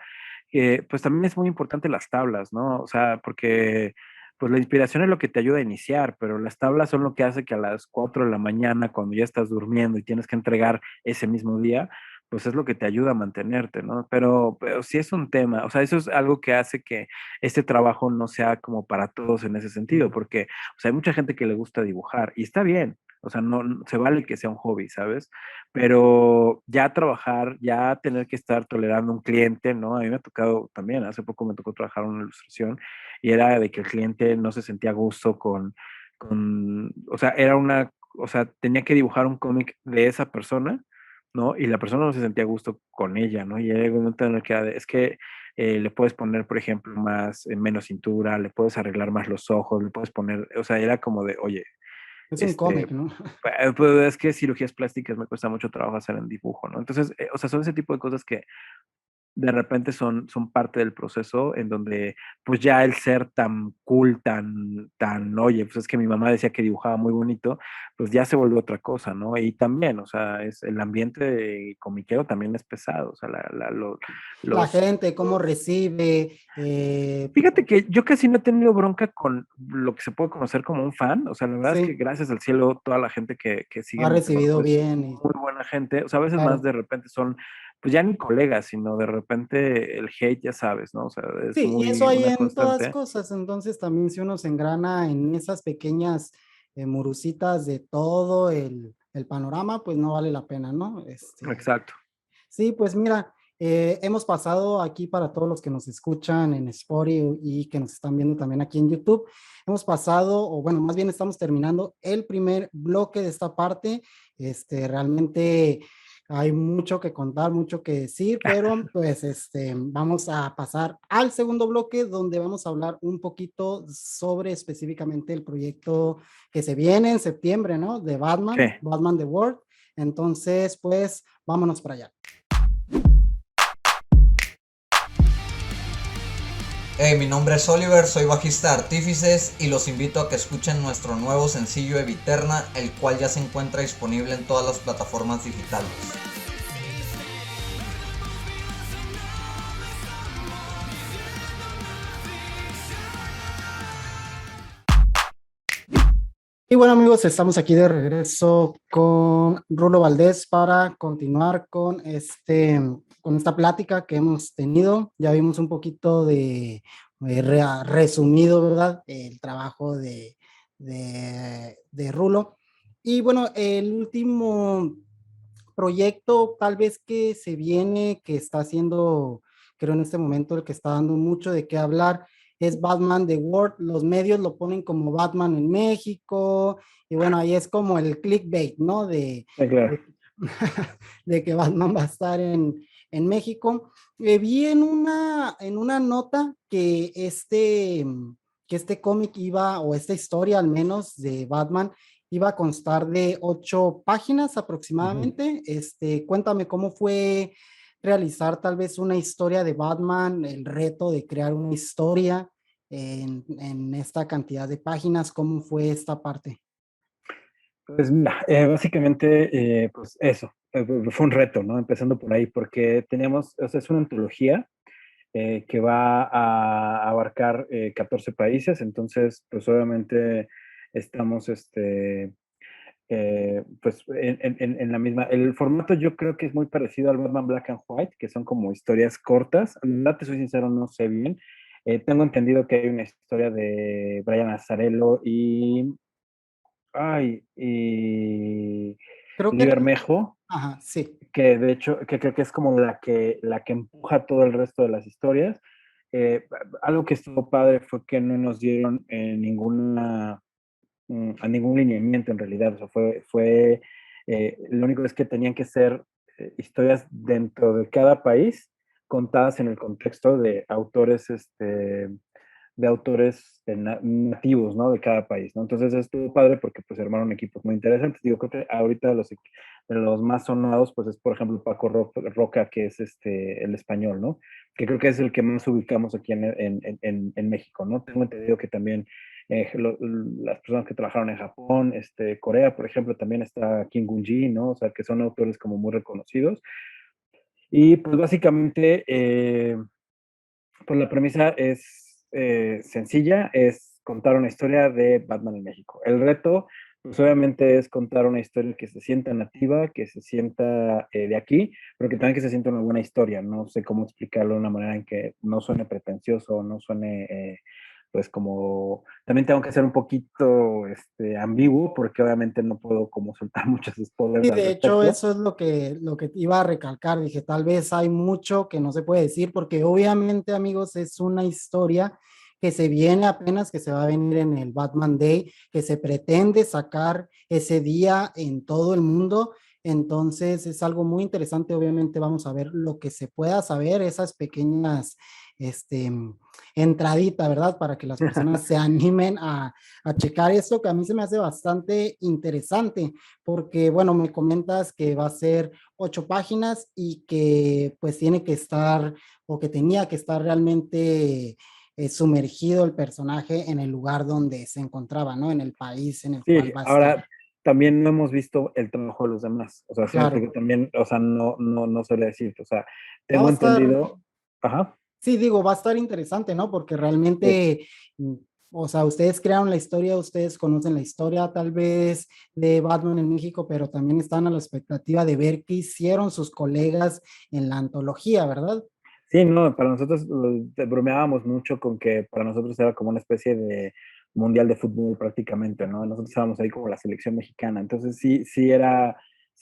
que pues también es muy importante las tablas, ¿no? O sea, porque pues la inspiración es lo que te ayuda a iniciar, pero las tablas son lo que hace que a las 4 de la mañana, cuando ya estás durmiendo y tienes que entregar ese mismo día, pues es lo que te ayuda a mantenerte, ¿no? Pero sí es un tema, o sea, eso es algo que hace que este trabajo no sea como para todos en ese sentido, porque o sea, hay mucha gente que le gusta dibujar y está bien, O sea, no se vale que sea un hobby, ¿sabes? Pero ya trabajar, ya tener que estar tolerando un cliente, ¿no? A mí me ha tocado también, hace poco me tocó trabajar en una ilustración y era de que el cliente no se sentía a gusto o sea, o sea, tenía que dibujar un cómic de esa persona, ¿no? Y la persona no se sentía a gusto con ella, ¿no? Y era un momento en el que es que le puedes poner, por ejemplo, menos cintura, le puedes arreglar más los ojos, le puedes poner, o sea, era como de, oye, Es un este, cómic, ¿no? pues es que cirugías plásticas me cuesta mucho trabajo hacer en dibujo, ¿no? Entonces, o sea, son ese tipo de cosas que de repente son parte del proceso en donde pues ya el ser tan cool, oye, pues es que mi mamá decía que dibujaba muy bonito, pues ya se volvió otra cosa, ¿no? Y también, o sea, el ambiente comiquero también es pesado, o sea, La los, gente, cómo recibe, Fíjate que yo casi no he tenido bronca con lo que se puede conocer como un fan. O sea, la verdad es que sí, gracias al cielo, toda la gente que sigue ha mi trabajo recibido es bien, y muy buena gente. O sea, a veces más claro. de repente son, pues ya ni colegas, sino de repente el hate, ya sabes, ¿no? O sea, es Sí, y eso muy hay una en todas constante. cosas, entonces también si uno se engrana en esas pequeñas murucitas de todo el panorama, pues no vale la pena, ¿no? Exacto. Sí, pues mira, hemos pasado aquí para todos los que nos escuchan en Spotify y que nos están viendo también aquí en YouTube, hemos pasado, o bueno, más bien estamos terminando el primer bloque de esta parte. Realmente hay mucho que contar, mucho que decir, pero pues vamos a pasar al segundo bloque donde vamos a hablar un poquito sobre específicamente el proyecto que se viene en septiembre, ¿no? De Sí. Batman, Batman The World. Entonces, pues vámonos para allá. Hey, mi nombre es Oliver, soy bajista de Artífices y los invito a que escuchen nuestro nuevo sencillo Eviterna, el cual ya se encuentra disponible en todas las plataformas digitales. Y bueno, amigos, estamos aquí de regreso con Rulo Valdés para continuar con esta plática que hemos tenido. Ya vimos un poquito resumido, ¿verdad? El trabajo de Rulo. Y bueno, el último proyecto tal vez que se viene, que está haciendo, creo en este momento, el que está dando mucho de qué hablar, es Batman The World. Los medios lo ponen como Batman en México, y bueno, ahí es como el clickbait, ¿no? Sí, claro. De, de que Batman va a estar en México. Vi en una nota que este cómic iba, o esta historia al menos de Batman, iba a constar de 8 páginas Ujú. aproximadamente. Cuéntame cómo fue realizar tal vez una historia de Batman, el reto de crear una historia en esta cantidad de páginas, ¿cómo fue esta parte? Pues mira, básicamente, pues eso, fue un reto, ¿no? Empezando por ahí, porque teníamos, o sea, es una antología que va a abarcar 14 países, entonces, pues obviamente estamos, pues en la misma, el formato yo creo que es muy parecido al Batman Black and White, que son como historias cortas, la verdad te soy sincero, no sé bien. Tengo entendido que hay una historia de Brian Azzarello y Creo que Lee era, Bermejo, ajá, sí. que de hecho, que creo que es como la que empuja todo el resto de las historias. Eh, Algo que estuvo padre fue que no nos dieron a ningún lineamiento en realidad. O sea, lo único es que tenían que ser historias dentro de cada país, contadas en el contexto de autores nativos, ¿no? De cada país, ¿no? Entonces estuvo padre porque pues armaron equipos muy interesantes. Digo, creo que ahorita de los más sonados, pues es por ejemplo Paco Roca, que es el español, ¿no? Que creo que es el que más ubicamos aquí en México, ¿no? Tengo entendido que también las personas que trabajaron en Japón, Corea, por ejemplo, también está Kim Gun-ji, ¿no? O sea, que son autores como muy reconocidos. Y pues básicamente, pues la premisa es sencilla, es contar una historia de Batman en México. El reto, pues obviamente es contar una historia que se sienta nativa, que se sienta de aquí, pero que también que se sienta una buena historia. No sé cómo explicarlo de una manera en que no suene pretencioso, no suene pues como también tengo que ser un poquito ambiguo porque obviamente no puedo como soltar muchos spoilers Y al de hecho respecto. eso es lo que iba a recalcar. Dije, tal vez hay mucho que no se puede decir porque obviamente, amigos, es una historia que se viene apenas, que se va a venir en el Batman Day, que se pretende sacar ese día en todo el mundo. Entonces es algo muy interesante. Obviamente vamos a ver lo que se pueda saber, esas pequeñas, este, entradita, ¿verdad? Para que las personas se animen a checar esto, que a mí se me hace bastante interesante porque, bueno, me comentas que va a ser 8 páginas y que pues tiene que estar o que tenía que estar realmente sumergido el personaje en el lugar donde se encontraba, ¿no? En el país en el Sí, cual va a estar. ahora también no hemos visto el trabajo de los demás. O sea, sí me explico Claro, también, o sea, no sabría decirte. O sea, va tengo a estar, entendido, ajá, sí, digo, va a estar interesante, ¿no? Porque sí, realmente, o sea, ustedes crearon la historia, ustedes conocen la historia tal vez de Batman en México, pero también están a la expectativa de ver qué hicieron sus colegas en la antología, ¿verdad? sí, no, para nosotros bromeábamos mucho con que para nosotros era como una especie de mundial de fútbol prácticamente, ¿no? Nosotros estábamos ahí como la selección mexicana, entonces sí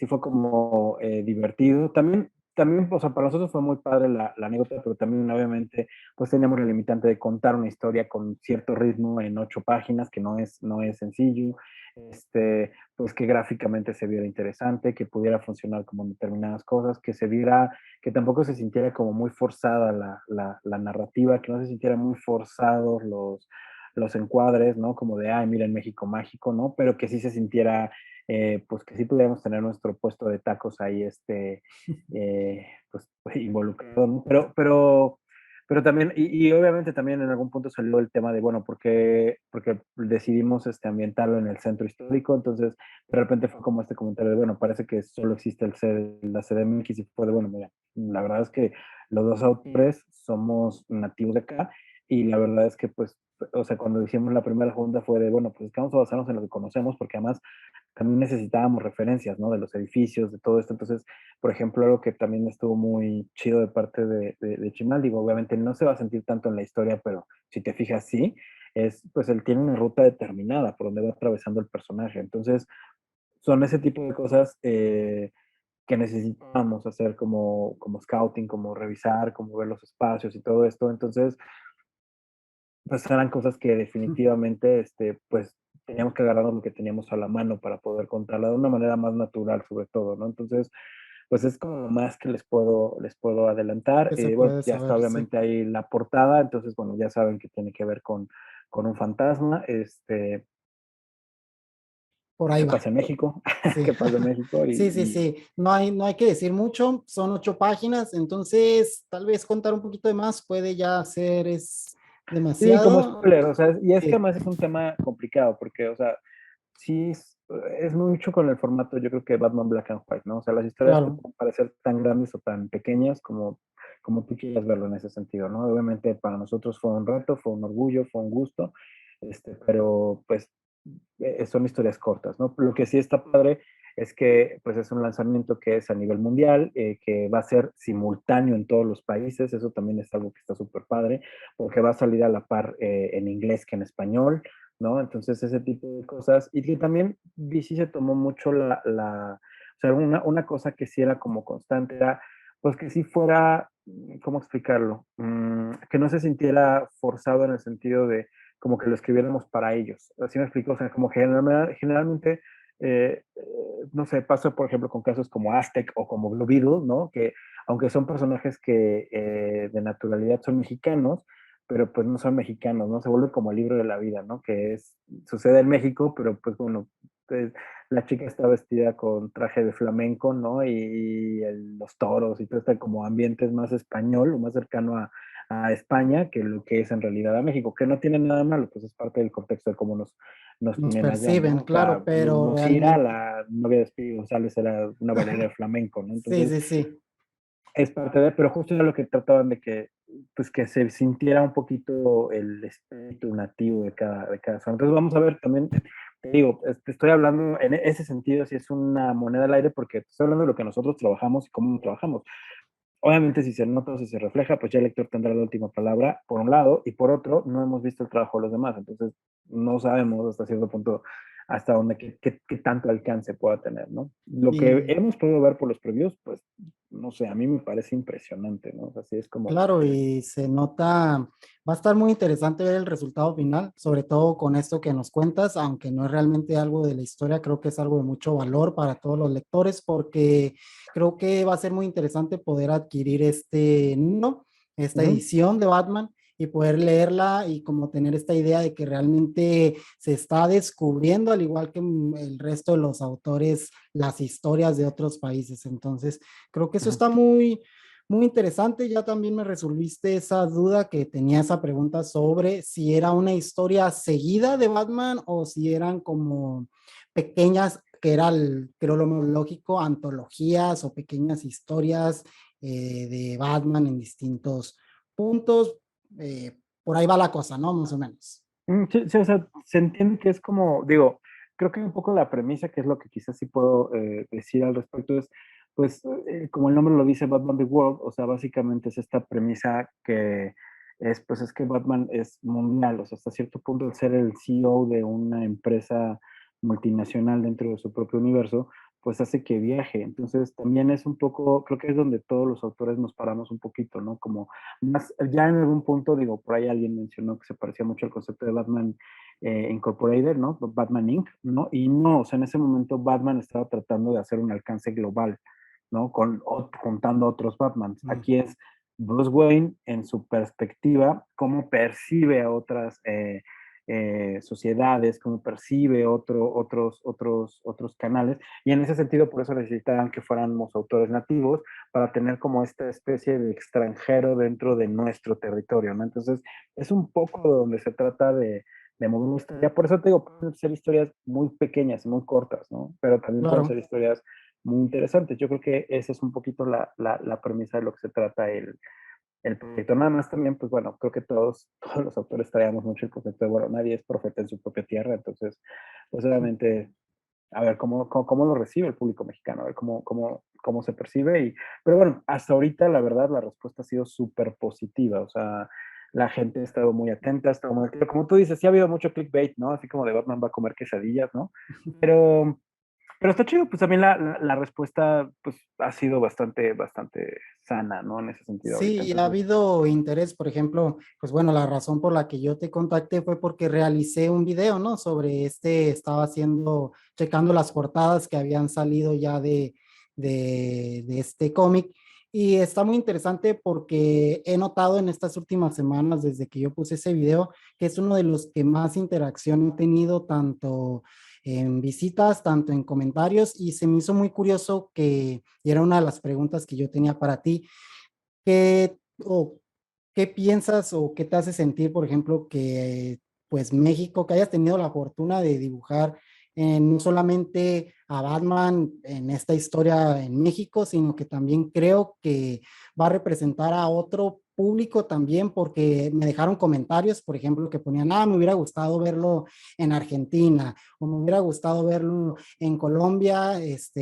fue como divertido. También, o sea, para nosotros fue muy padre la anécdota, pero también obviamente pues teníamos la limitante de contar una historia con cierto ritmo en 8 páginas, que no es sencillo, pues que gráficamente se viera interesante, que pudiera funcionar como en determinadas cosas, que se viera que tampoco se sintiera como muy forzada la narrativa, que no se sintiera muy forzados los encuadres, ¿no? Como de, ay, miren México mágico, ¿no? Pero que sí se sintiera, pues que sí pudiéramos tener nuestro puesto de tacos ahí, pues involucrado, ¿no? Pero también, y obviamente también en algún punto salió el tema de, bueno, porque decidimos ambientarlo en el centro histórico, entonces de repente fue como este comentario de, bueno, parece que solo existe la CDMX y fue de, bueno, mira, la verdad es que los dos autores somos nativos de acá y la verdad es que, pues, o sea, cuando hicimos la primera junta fue de, bueno, pues es que vamos a basarnos en lo que conocemos porque además también necesitábamos referencias, ¿no? De los edificios, de todo esto. Entonces, por ejemplo, algo que también estuvo muy chido de parte de Chimal, digo, obviamente no se va a sentir tanto en la historia, pero si te fijas, sí, pues él tiene una ruta determinada por donde va atravesando el personaje. Entonces, son ese tipo de cosas que necesitamos hacer como scouting, como revisar, como ver los espacios y todo esto. Entonces, pues eran cosas que definitivamente, pues teníamos que agarrarnos lo que teníamos a la mano para poder contarla de una manera más natural, sobre todo, ¿no? Entonces, pues es como lo más que les puedo adelantar. Que se Bueno, puede ya está saber, sí. obviamente ahí la portada, entonces, bueno, ya saben que tiene que ver con un fantasma, Por ahí que va. pasa en México, Sí. que pasa en México Sí, sí, y sí. No hay que decir mucho. Son 8 páginas. Entonces, tal vez contar un poquito de más puede ya ser es sí, como demasiado. spoiler, o sea, y es que Sí, además es un tema complicado, porque, o sea, sí es mucho con el formato, yo creo que Batman Black and White, ¿no? O sea, las historias te claro. pueden parecer tan grandes o tan pequeñas como tú quieras verlo en ese sentido, ¿no? Obviamente para nosotros fue un reto, fue un orgullo, fue un gusto, pero pues son historias cortas, ¿no? Lo que sí está padre es que pues es un lanzamiento que es a nivel mundial, que va a ser simultáneo en todos los países, eso también es algo que está súper padre, porque va a salir a la par en inglés que en español, ¿no? Entonces ese tipo de cosas, y que también DC se tomó mucho o sea, una cosa que sí era como constante era, pues que sí fuera, ¿cómo explicarlo? Que no se sintiera forzado en el sentido de como que lo escribiéramos para ellos. Así me explico, o sea, como generalmente, no sé, pasa por ejemplo con casos como Aztec o como Blue Beetle, ¿no? Que aunque son personajes que de naturalidad son mexicanos, pero pues no son mexicanos, ¿no? Se vuelve como el libro de la vida, ¿no? Sucede en México, pero pues bueno, pues, la chica está vestida con traje de flamenco, ¿no? Y los toros y todo este como ambiente es más español, o más cercano a España que lo que es en realidad a México, que no tiene nada malo, pues es parte del contexto de cómo nos Nos tienen allá, perciben, ¿no? O claro, sea, pero Lucira, realmente. la novia de Speedy González, era una bailarina de flamenco, ¿no? Sí, Entonces, sí, sí. es parte de, pero justo era lo que trataban de que, pues que se sintiera un poquito el espíritu nativo de cada zona. Entonces vamos a ver también, te digo, estoy hablando en ese sentido, si es una moneda al aire, porque estoy hablando de lo que nosotros trabajamos y cómo trabajamos. Obviamente si se nota o si se refleja, pues ya el lector tendrá la última palabra, por un lado, y por otro, no hemos visto el trabajo de los demás, entonces no sabemos hasta cierto punto hasta dónde, qué tanto alcance pueda tener, ¿no? Lo que Y hemos podido ver por los previews, pues, no sé, a mí me parece impresionante, ¿no? O sea, así es como, claro, y se nota, va a estar muy interesante ver el resultado final, sobre todo con esto que nos cuentas, aunque no es realmente algo de la historia, creo que es algo de mucho valor para todos los lectores, porque creo que va a ser muy interesante poder adquirir ¿no? Esta ujú, edición de Batman y poder leerla y como tener esta idea de que realmente se está descubriendo, al igual que el resto de los autores, las historias de otros países. Entonces, creo que eso ujú. está muy interesante. Ya también me resolviste esa duda que tenía, esa pregunta sobre si era una historia seguida de Batman o si eran como pequeñas, que era creo lo más lógico, antologías o pequeñas historias de Batman en distintos puntos. Por ahí va la cosa, ¿no? Más o menos. Sí, sí, o sea, se entiende que es como, digo, creo que un poco la premisa, que es lo que quizás sí puedo decir al respecto, es, pues, como el nombre lo dice, Batman the World, o sea, básicamente es esta premisa que es, pues, es que Batman es mundial, o sea, hasta cierto punto, el ser el CEO de una empresa multinacional dentro de su propio universo, pues hace que viaje. Entonces, también es un poco, creo que es donde todos los autores nos paramos un poquito, ¿no? Como más, ya en algún punto, digo, por ahí alguien mencionó que se parecía mucho al concepto de Batman Incorporated, ¿no? Batman Inc., ¿no? Y no, o sea, en ese momento Batman estaba tratando de hacer un alcance global, ¿no? Juntando otros Batmans. Mm. Aquí es Bruce Wayne en su perspectiva, cómo percibe a otras sociedades, cómo percibe otros canales, y en ese sentido por eso necesitaban que fuéramos autores nativos, para tener como esta especie de extranjero dentro de nuestro territorio, ¿no? Entonces, es un poco donde se trata de mover una historia. Por eso te digo, pueden ser historias muy pequeñas, muy cortas, ¿no? Pero también pueden ser Claro. historias muy interesantes. Yo creo que esa es un poquito la premisa de lo que se trata el proyecto. Nada más también, pues bueno, creo que todos los autores traíamos mucho el concepto de, bueno, nadie es profeta en su propia tierra, entonces, pues obviamente a ver cómo lo recibe el público mexicano, a ver cómo se percibe. Pero bueno, hasta ahorita la verdad la respuesta ha sido súper positiva, o sea, la gente ha estado muy atenta, ha estado muy activa. Como tú dices, sí ha habido mucho clickbait, ¿no? Así como de Batman va a comer quesadillas, ¿no? Pero, pero está chido, pues también la respuesta pues ha sido bastante sana, ¿no? En ese sentido ahorita. Sí, ha Entonces, habido interés, por ejemplo, pues bueno, la razón por la que yo te contacté fue porque realicé un video, ¿no? Sobre estaba haciendo, checando las portadas que habían salido ya de este cómic y está muy interesante porque he notado en estas últimas semanas, desde que yo puse ese video, que es uno de los que más interacción he tenido, tanto en visitas, tanto en comentarios, y se me hizo muy curioso y era una de las preguntas que yo tenía para ti. ¿Qué, o qué piensas o qué te hace sentir, por ejemplo, que pues México, que hayas tenido la fortuna de dibujar no solamente a Batman en esta historia en México, sino que también creo que va a representar a otro público también, porque me dejaron comentarios, por ejemplo, que ponían, me hubiera gustado verlo en Argentina, o me hubiera gustado verlo en Colombia,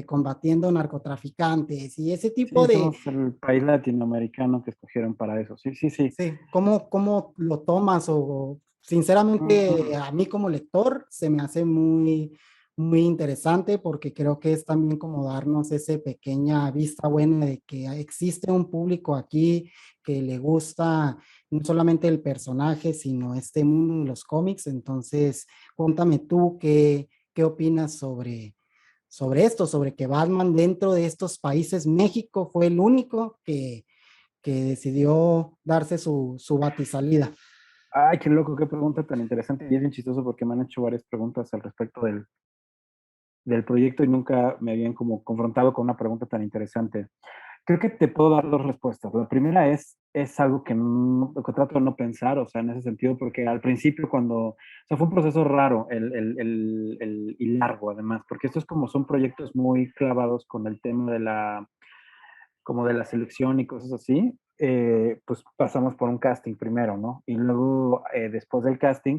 combatiendo narcotraficantes y ese tipo sí, de, somos el país latinoamericano que escogieron para eso. Sí, sí, sí. sí, ¿cómo lo tomas? O sinceramente, Mm, a mí como lector se me hace muy interesante porque creo que es también como darnos ese pequeña vista buena de que existe un público aquí que le gusta no solamente el personaje, sino este mundo de los cómics. Entonces, cuéntame tú qué opinas sobre esto, sobre que Batman dentro de estos países, México fue el único que decidió darse su batisalida. Ay, qué loco, qué pregunta tan interesante. Y es bien chistoso porque me han hecho varias preguntas al respecto del proyecto y nunca me habían como confrontado con una pregunta tan interesante. Creo que te puedo dar dos respuestas. La primera es algo que trato de no pensar, o sea, en ese sentido, porque al principio o sea, fue un proceso raro y largo además, porque estos como son proyectos muy clavados con el tema como de la selección y cosas así, pues pasamos por un casting primero, ¿no? Y luego, después del casting,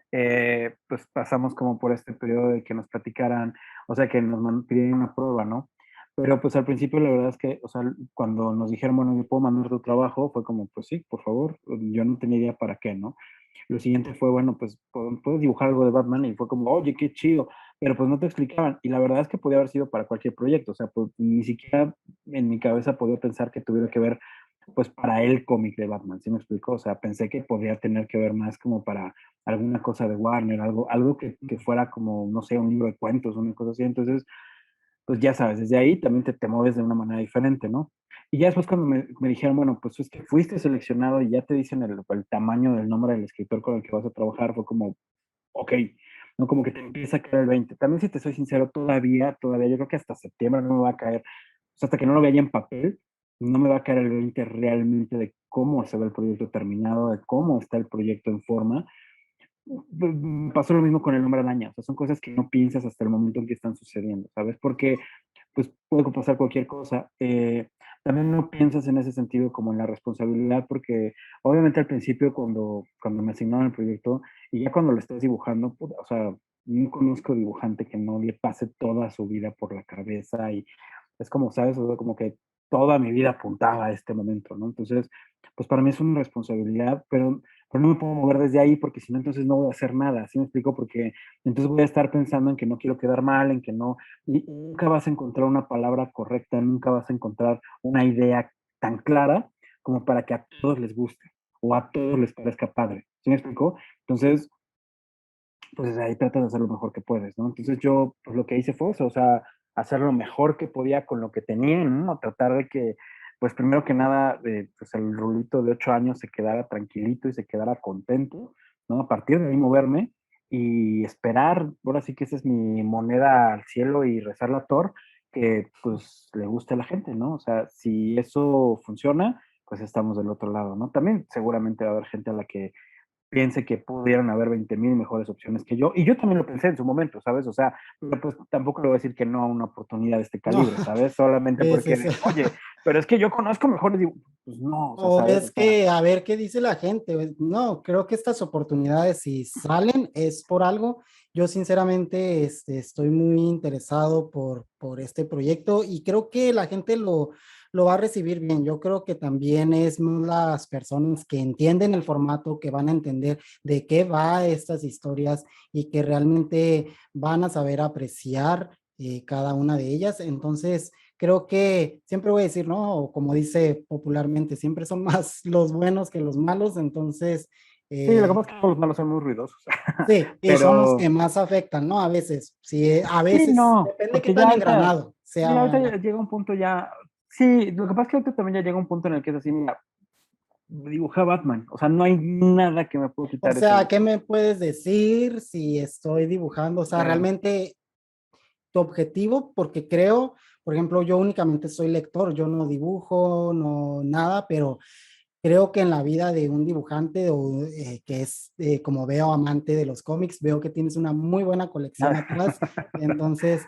pues pasamos como por este periodo de que nos platicaran, o sea, que nos pidieran una prueba, ¿no? Pero pues al principio la verdad es que, o sea, cuando nos dijeron, bueno, ¿me puedo mandar tu trabajo? Fue como, pues sí, por favor. Yo no tenía idea para qué, ¿no? Lo siguiente fue, bueno, pues puedes dibujar algo de Batman y fue como, oye, qué chido. Pero pues no te explicaban. Y la verdad es que podía haber sido para cualquier proyecto. O sea, pues ni siquiera en mi cabeza podía pensar que tuviera que ver, pues para el cómic de Batman. ¿Sí me explico? O sea, pensé que podía tener que ver más como para alguna cosa de Warner, algo que fuera como, no sé, un libro de cuentos, una cosa así. Entonces, pues ya sabes, desde ahí también te mueves de una manera diferente, ¿no? Y ya después cuando me dijeron, bueno, pues es que fuiste seleccionado y ya te dicen el tamaño del nombre del escritor con el que vas a trabajar, fue como, ok, ¿no? Como que te empieza a caer el 20. También si te soy sincero, todavía, yo creo que hasta septiembre no me va a caer, o sea, hasta que no lo vea ya en papel, no me va a caer el 20 realmente de cómo se ve el proyecto terminado, de cómo está el proyecto en forma. Pasó lo mismo con el Hombre Araña, o sea, son cosas que no piensas hasta el momento en que están sucediendo, ¿sabes? Porque pues puede pasar cualquier cosa. También no piensas en ese sentido como en la responsabilidad, porque obviamente al principio cuando me asignaron el proyecto y ya cuando lo estás dibujando, puta, o sea, no conozco dibujante que no le pase toda su vida por la cabeza y es como, ¿sabes? O sea, como que toda mi vida apuntaba a este momento, ¿no? Entonces, pues para mí es una responsabilidad, pero no me puedo mover desde ahí porque si no, entonces no voy a hacer nada, ¿sí me explico? Porque entonces voy a estar pensando en que no quiero quedar mal, en que no, y nunca vas a encontrar una palabra correcta, nunca vas a encontrar una idea tan clara como para que a todos les guste o a todos les parezca padre, ¿sí me explico? Entonces, pues desde ahí tratas de hacer lo mejor que puedes, ¿no? Entonces yo, pues lo que hice fue eso, o sea, hacer lo mejor que podía con lo que tenía, ¿no? Tratar de que, pues primero que nada, pues el rulito de 8 años se quedara tranquilito y se quedara contento, ¿no? A partir de ahí moverme y esperar, ahora sí que esa es mi moneda al cielo y rezar la Thor, que pues le guste a la gente, ¿no? O sea, si eso funciona, pues estamos del otro lado, ¿no? También seguramente va a haber gente a la que piense que pudieran haber 20,000 mejores opciones que yo. Y yo también lo pensé en su momento, ¿sabes? O sea, pero pues tampoco le voy a decir que no a una oportunidad de este No, calibre, ¿sabes? Solamente sí, sí, porque, sí. oye, pero es que yo conozco mejores, pues no, o sea, O ¿sabes? O es sea, que a ver qué dice la gente. No, creo que estas oportunidades, si salen, es por algo. Yo sinceramente estoy muy interesado por este proyecto y creo que la gente lo va a recibir bien. Yo creo que también es las personas que entienden el formato, que van a entender de qué va estas historias y que realmente van a saber apreciar cada una de ellas. Entonces, creo que siempre voy a decir, ¿no? O como dice popularmente, siempre son más los buenos que los malos, entonces, sí, lo que eh, pasa es que los malos son muy ruidosos, sí, y son los que pero más afectan, ¿no? A veces, sí, a sí, veces, no, depende qué porque ya tan ahorita, engranado sí, ahorita sea. ya llega un punto ya, sí, lo que pasa es que ahorita también ya llega un punto en el que es así, mira, dibujé a Batman, o sea, no hay nada que me pueda O quitar ese sea, ¿qué gusto. me puedes decir si estoy dibujando? O sea, realmente tu objetivo, porque creo, por ejemplo, yo únicamente soy lector, yo no dibujo, no nada, pero creo que en la vida de un dibujante o que es, como veo, amante de los cómics, veo que tienes una muy buena colección atrás. Entonces,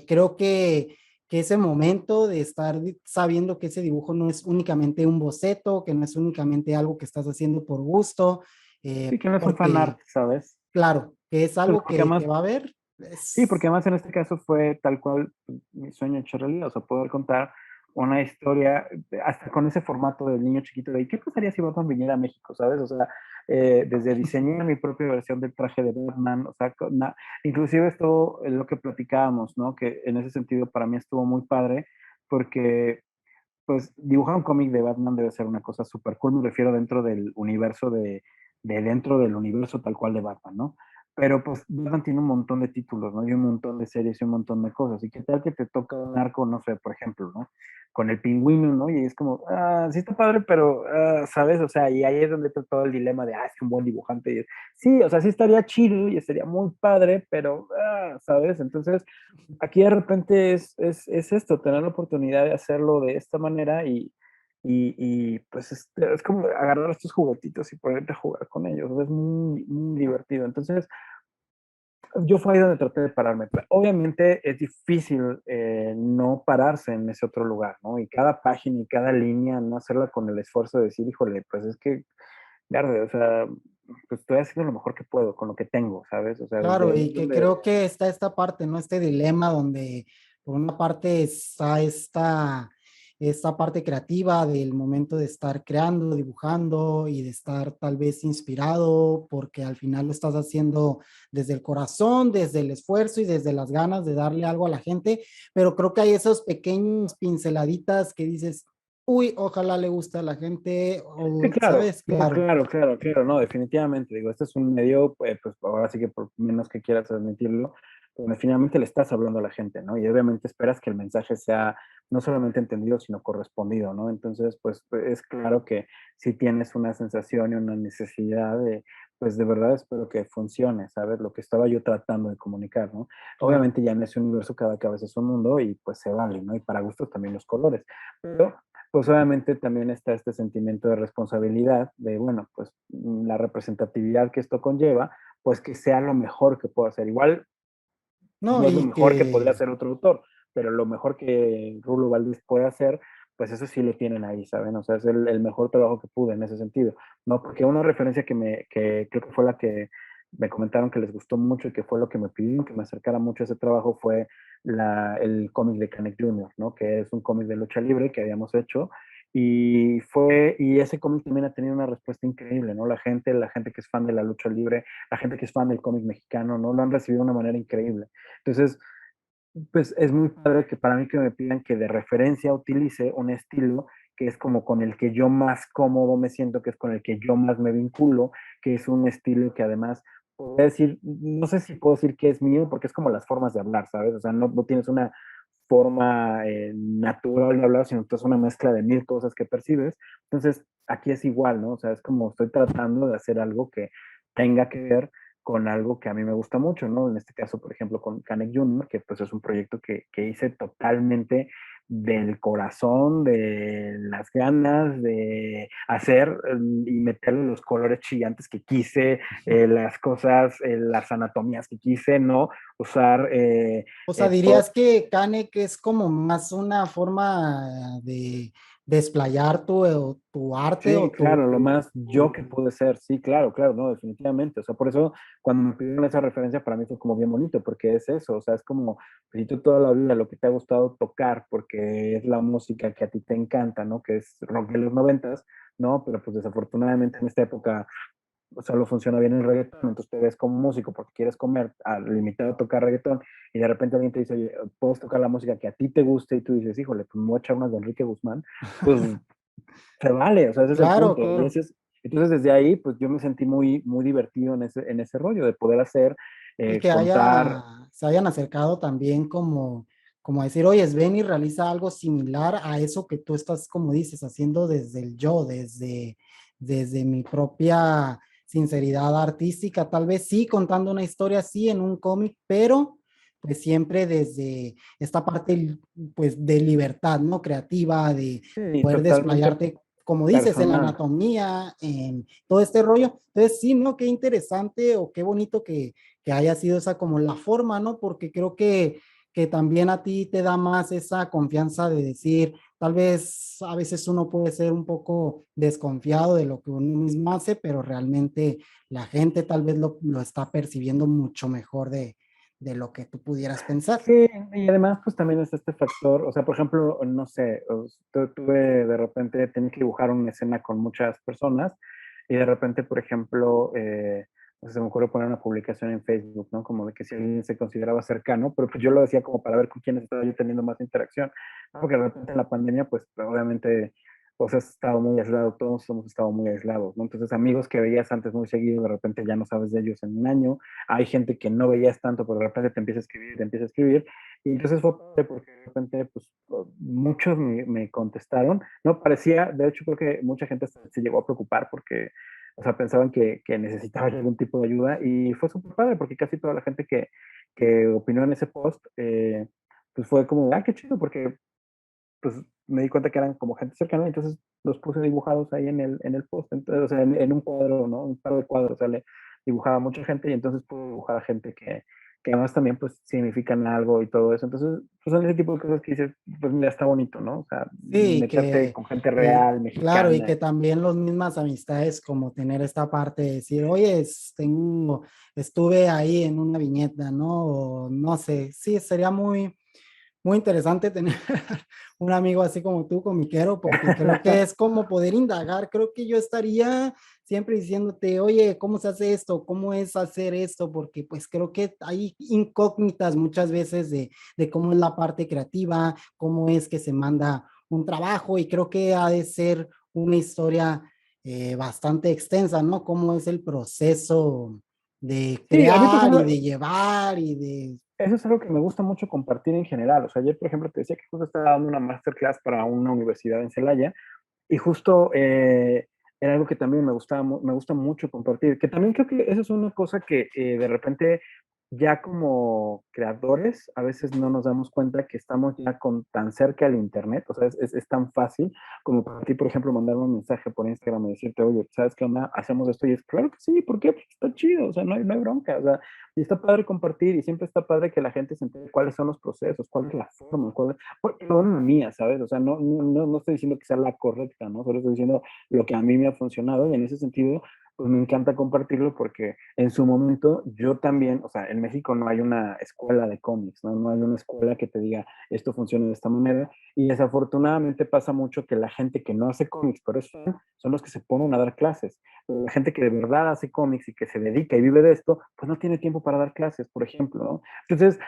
creo que ese momento de estar sabiendo que ese dibujo no es únicamente un boceto, que no es únicamente algo que estás haciendo por gusto, Sí, que no es un fan art, porque, ¿sabes? claro, que es Pero algo porque que además va a haber. sí, porque además en este caso fue tal cual mi sueño hecho realidad, o sea, poder contar una historia hasta con ese formato del niño chiquito de ¿qué pasaría si Batman viniera a México? ¿Sabes? O sea, desde diseñar mi propia versión del traje de Batman, o sea, inclusive esto es lo que platicábamos, ¿no? Que en ese sentido para mí estuvo muy padre, porque pues dibujar un cómic de Batman debe ser una cosa súper cool, me refiero dentro del universo de dentro del universo tal cual de Batman, ¿no? Pero pues Batman tiene un montón de títulos, ¿no? Y un montón de series y un montón de cosas. ¿Y qué tal que te toca un arco, no sé, por ejemplo, ¿no? Con el pingüino, ¿no? Y es como, sí está padre, pero, ¿sabes? O sea, y ahí es donde está todo el dilema de, es que un buen dibujante. Y sí, o sea, sí estaría chido y estaría muy padre, pero, ¿sabes? Entonces, aquí de repente es esto, tener la oportunidad de hacerlo de esta manera y pues es como agarrar estos juguetitos y ponerte a jugar con ellos, es muy, muy divertido. Entonces, yo fue ahí donde traté de pararme. Obviamente es difícil no pararse en ese otro lugar, ¿no? Y cada página y cada línea, no hacerla con el esfuerzo de decir, híjole, pues es que, verde, o sea, pues estoy haciendo lo mejor que puedo con lo que tengo, ¿sabes? O sea, desde Claro, ahí y es que donde creo que está esta parte, ¿no? Este dilema donde por una parte está esta parte creativa del momento de estar creando, dibujando y de estar tal vez inspirado, porque al final lo estás haciendo desde el corazón, desde el esfuerzo y desde las ganas de darle algo a la gente, pero creo que hay esos pequeños pinceladitas que dices, uy, ojalá le guste a la gente, Sí, o, claro, ¿sabes? no, Claro. claro, no, definitivamente, digo, este es un medio, pues ahora sí que por menos que quieras transmitirlo, pues finalmente le estás hablando a la gente, ¿no? Y obviamente esperas que el mensaje sea no solamente entendido, sino correspondido, ¿no? Entonces, pues es claro que si tienes una sensación y una necesidad de, pues de verdad espero que funcione, ¿sabes? Lo que estaba yo tratando de comunicar, ¿no? Claro. Obviamente ya en ese universo cada cabeza es un mundo y pues se vale, ¿no? Y para gustos también los colores, pero pues obviamente también está este sentimiento de responsabilidad, de, bueno, pues la representatividad que esto conlleva, pues que sea lo mejor que puedo hacer. Igual No, no es lo y mejor que podría que, hacer otro autor, pero lo mejor que Rulo Valdés puede hacer, pues eso sí lo tienen ahí, ¿saben? O sea, es el mejor trabajo que pude en ese sentido, ¿no? Porque una referencia que creo que fue la que me comentaron que les gustó mucho y que fue lo que me pidieron que me acercara mucho a ese trabajo fue el cómic de Canek Jr., ¿no? Que es un cómic de lucha libre que habíamos hecho y ese cómic también ha tenido una respuesta increíble, ¿no? La gente que es fan de la lucha libre, la gente que es fan del cómic mexicano, ¿no? Lo han recibido de una manera increíble. Entonces, pues es muy padre que para mí que me pidan que de referencia utilice un estilo que es como con el que yo más cómodo me siento, que es con el que yo más me vinculo, que es un estilo que además, podría decir, no sé si puedo decir que es mío, porque es como las formas de hablar, ¿sabes? O sea, no tienes una forma natural de hablar, sino que es una mezcla de mil cosas que percibes. Entonces, aquí es igual, ¿no? O sea, es como estoy tratando de hacer algo que tenga que ver con algo que a mí me gusta mucho, ¿no? En este caso, por ejemplo, con Canek Junior, que pues es un proyecto que hice totalmente del corazón, de las ganas de hacer y meterle los colores chillantes que quise, las cosas, las anatomías que quise, ¿no? Usar o sea, todo. dirías que Kanek es como más una forma de desplayar tu arte o Sí, tu, claro, lo más yo que pude ser, sí, claro, no, definitivamente. O sea, por eso cuando me pidieron esa referencia para mí fue como bien bonito, porque es eso, o sea, es como, pues, si tú toda la vida lo que te ha gustado tocar, porque es la música que a ti te encanta, ¿no? Que es rock de los noventas, ¿no? Pero pues desafortunadamente en esta época solo funciona bien el reggaetón, entonces te ves como músico porque quieres comer, limitado a tocar reggaetón, y de repente alguien te dice, oye, puedes tocar la música que a ti te guste, y tú dices, híjole, pues me voy a echar unas de Enrique Guzmán, pues se vale, o sea, ese es el claro, punto. Y claro. ese es, entonces desde ahí, pues yo me sentí muy divertido en ese rollo de poder hacer, Y que contar. se hayan acercado también como a decir, oye, ven y realiza algo similar a eso que tú estás, como dices, haciendo desde el yo, desde mi propia sinceridad artística, tal vez sí contando una historia así en un cómic, pero pues siempre desde esta parte pues de libertad, ¿no? Creativa, de Sí, poder totalmente desplayarte, como dices, en la personal. anatomía, en todo este rollo. Entonces, sí, ¿no? Qué interesante o qué bonito que haya sido esa como la forma, ¿no? Porque creo que también a ti te da más esa confianza de decir, tal vez a veces uno puede ser un poco desconfiado de lo que uno mismo hace, pero realmente la gente tal vez lo está percibiendo mucho mejor de lo que tú pudieras pensar. Sí, y además pues también es este factor, o sea, por ejemplo, no sé, tuve de repente, tenía que dibujar una escena con muchas personas y de repente, por ejemplo, o sea, se me ocurrió poner una publicación en Facebook, ¿no? Como de que si alguien se consideraba cercano, pero pues yo lo decía como para ver con quiénes estaba yo teniendo más interacción, ¿no? Porque de repente en la pandemia, pues obviamente, pues has estado muy aislado, todos hemos estado muy aislados, ¿no? Entonces amigos que veías antes muy seguido, de repente ya no sabes de ellos en un año, hay gente que no veías tanto, pero de repente te empieza a escribir, y entonces fue padre porque de repente, pues, muchos me contestaron, no parecía, de hecho creo que mucha gente se llegó a preocupar porque, o sea, pensaban que necesitaba algún tipo de ayuda, y fue súper padre porque casi toda la gente que opinó en ese post, pues fue como, ah, qué chido, porque pues me di cuenta que eran como gente cercana, entonces los puse dibujados ahí en el post, entonces, o sea, en un cuadro, ¿no? Un par de cuadros, o sea, le dibujaba a mucha gente y entonces pude dibujar a gente que además también pues significan algo y todo eso. Entonces, pues son ese tipo de cosas que dices, pues mira, está bonito, ¿no? O sea, Sí, meterte con gente y real, claro, y mexicana. que también las mismas amistades, como tener esta parte de decir, oye, estuve ahí en una viñeta, ¿no? O no sé, sí, sería muy, muy interesante tener un amigo así como tú, comiquero, porque creo que es como poder indagar. Creo que yo estaría siempre diciéndote, oye, ¿cómo se hace esto? ¿Cómo es hacer esto? Porque pues creo que hay incógnitas muchas veces de cómo es la parte creativa, cómo es que se manda un trabajo y creo que ha de ser una historia bastante extensa, ¿no? ¿Cómo es el proceso de Sí, a mí, por crear y ejemplo, de llevar y de... eso es algo que me gusta mucho compartir en general. O sea, ayer, por ejemplo, te decía que justo estaba dando una masterclass para una universidad en Celaya y justo era algo que también me gustaba, me gusta mucho compartir, que también creo que eso es una cosa que de repente ya como creadores a veces no nos damos cuenta que estamos ya con tan cerca al internet, o sea, es tan fácil como para ti, por ejemplo, mandarme un mensaje por Instagram y decirte, oye, ¿sabes qué onda? Hacemos esto y es claro que sí, ¿por qué? Porque está chido, o sea, no hay bronca, o sea, y está padre compartir y siempre está padre que la gente se entere cuáles son los procesos, cuál es la forma, cuál es, perdón, la mía, ¿sabes? O sea, no estoy diciendo que sea la correcta, ¿no? Solo estoy diciendo lo que a mí me ha funcionado y en ese sentido, pues me encanta compartirlo porque en su momento yo también, o sea, en México no hay una escuela de cómics, ¿no? No hay una escuela que te diga esto funciona de esta manera y desafortunadamente pasa mucho que la gente que no hace cómics, pero es fan, son los que se ponen a dar clases. Pero la gente que de verdad hace cómics y que se dedica y vive de esto, pues no tiene tiempo para dar clases, por ejemplo, ¿no? Entonces,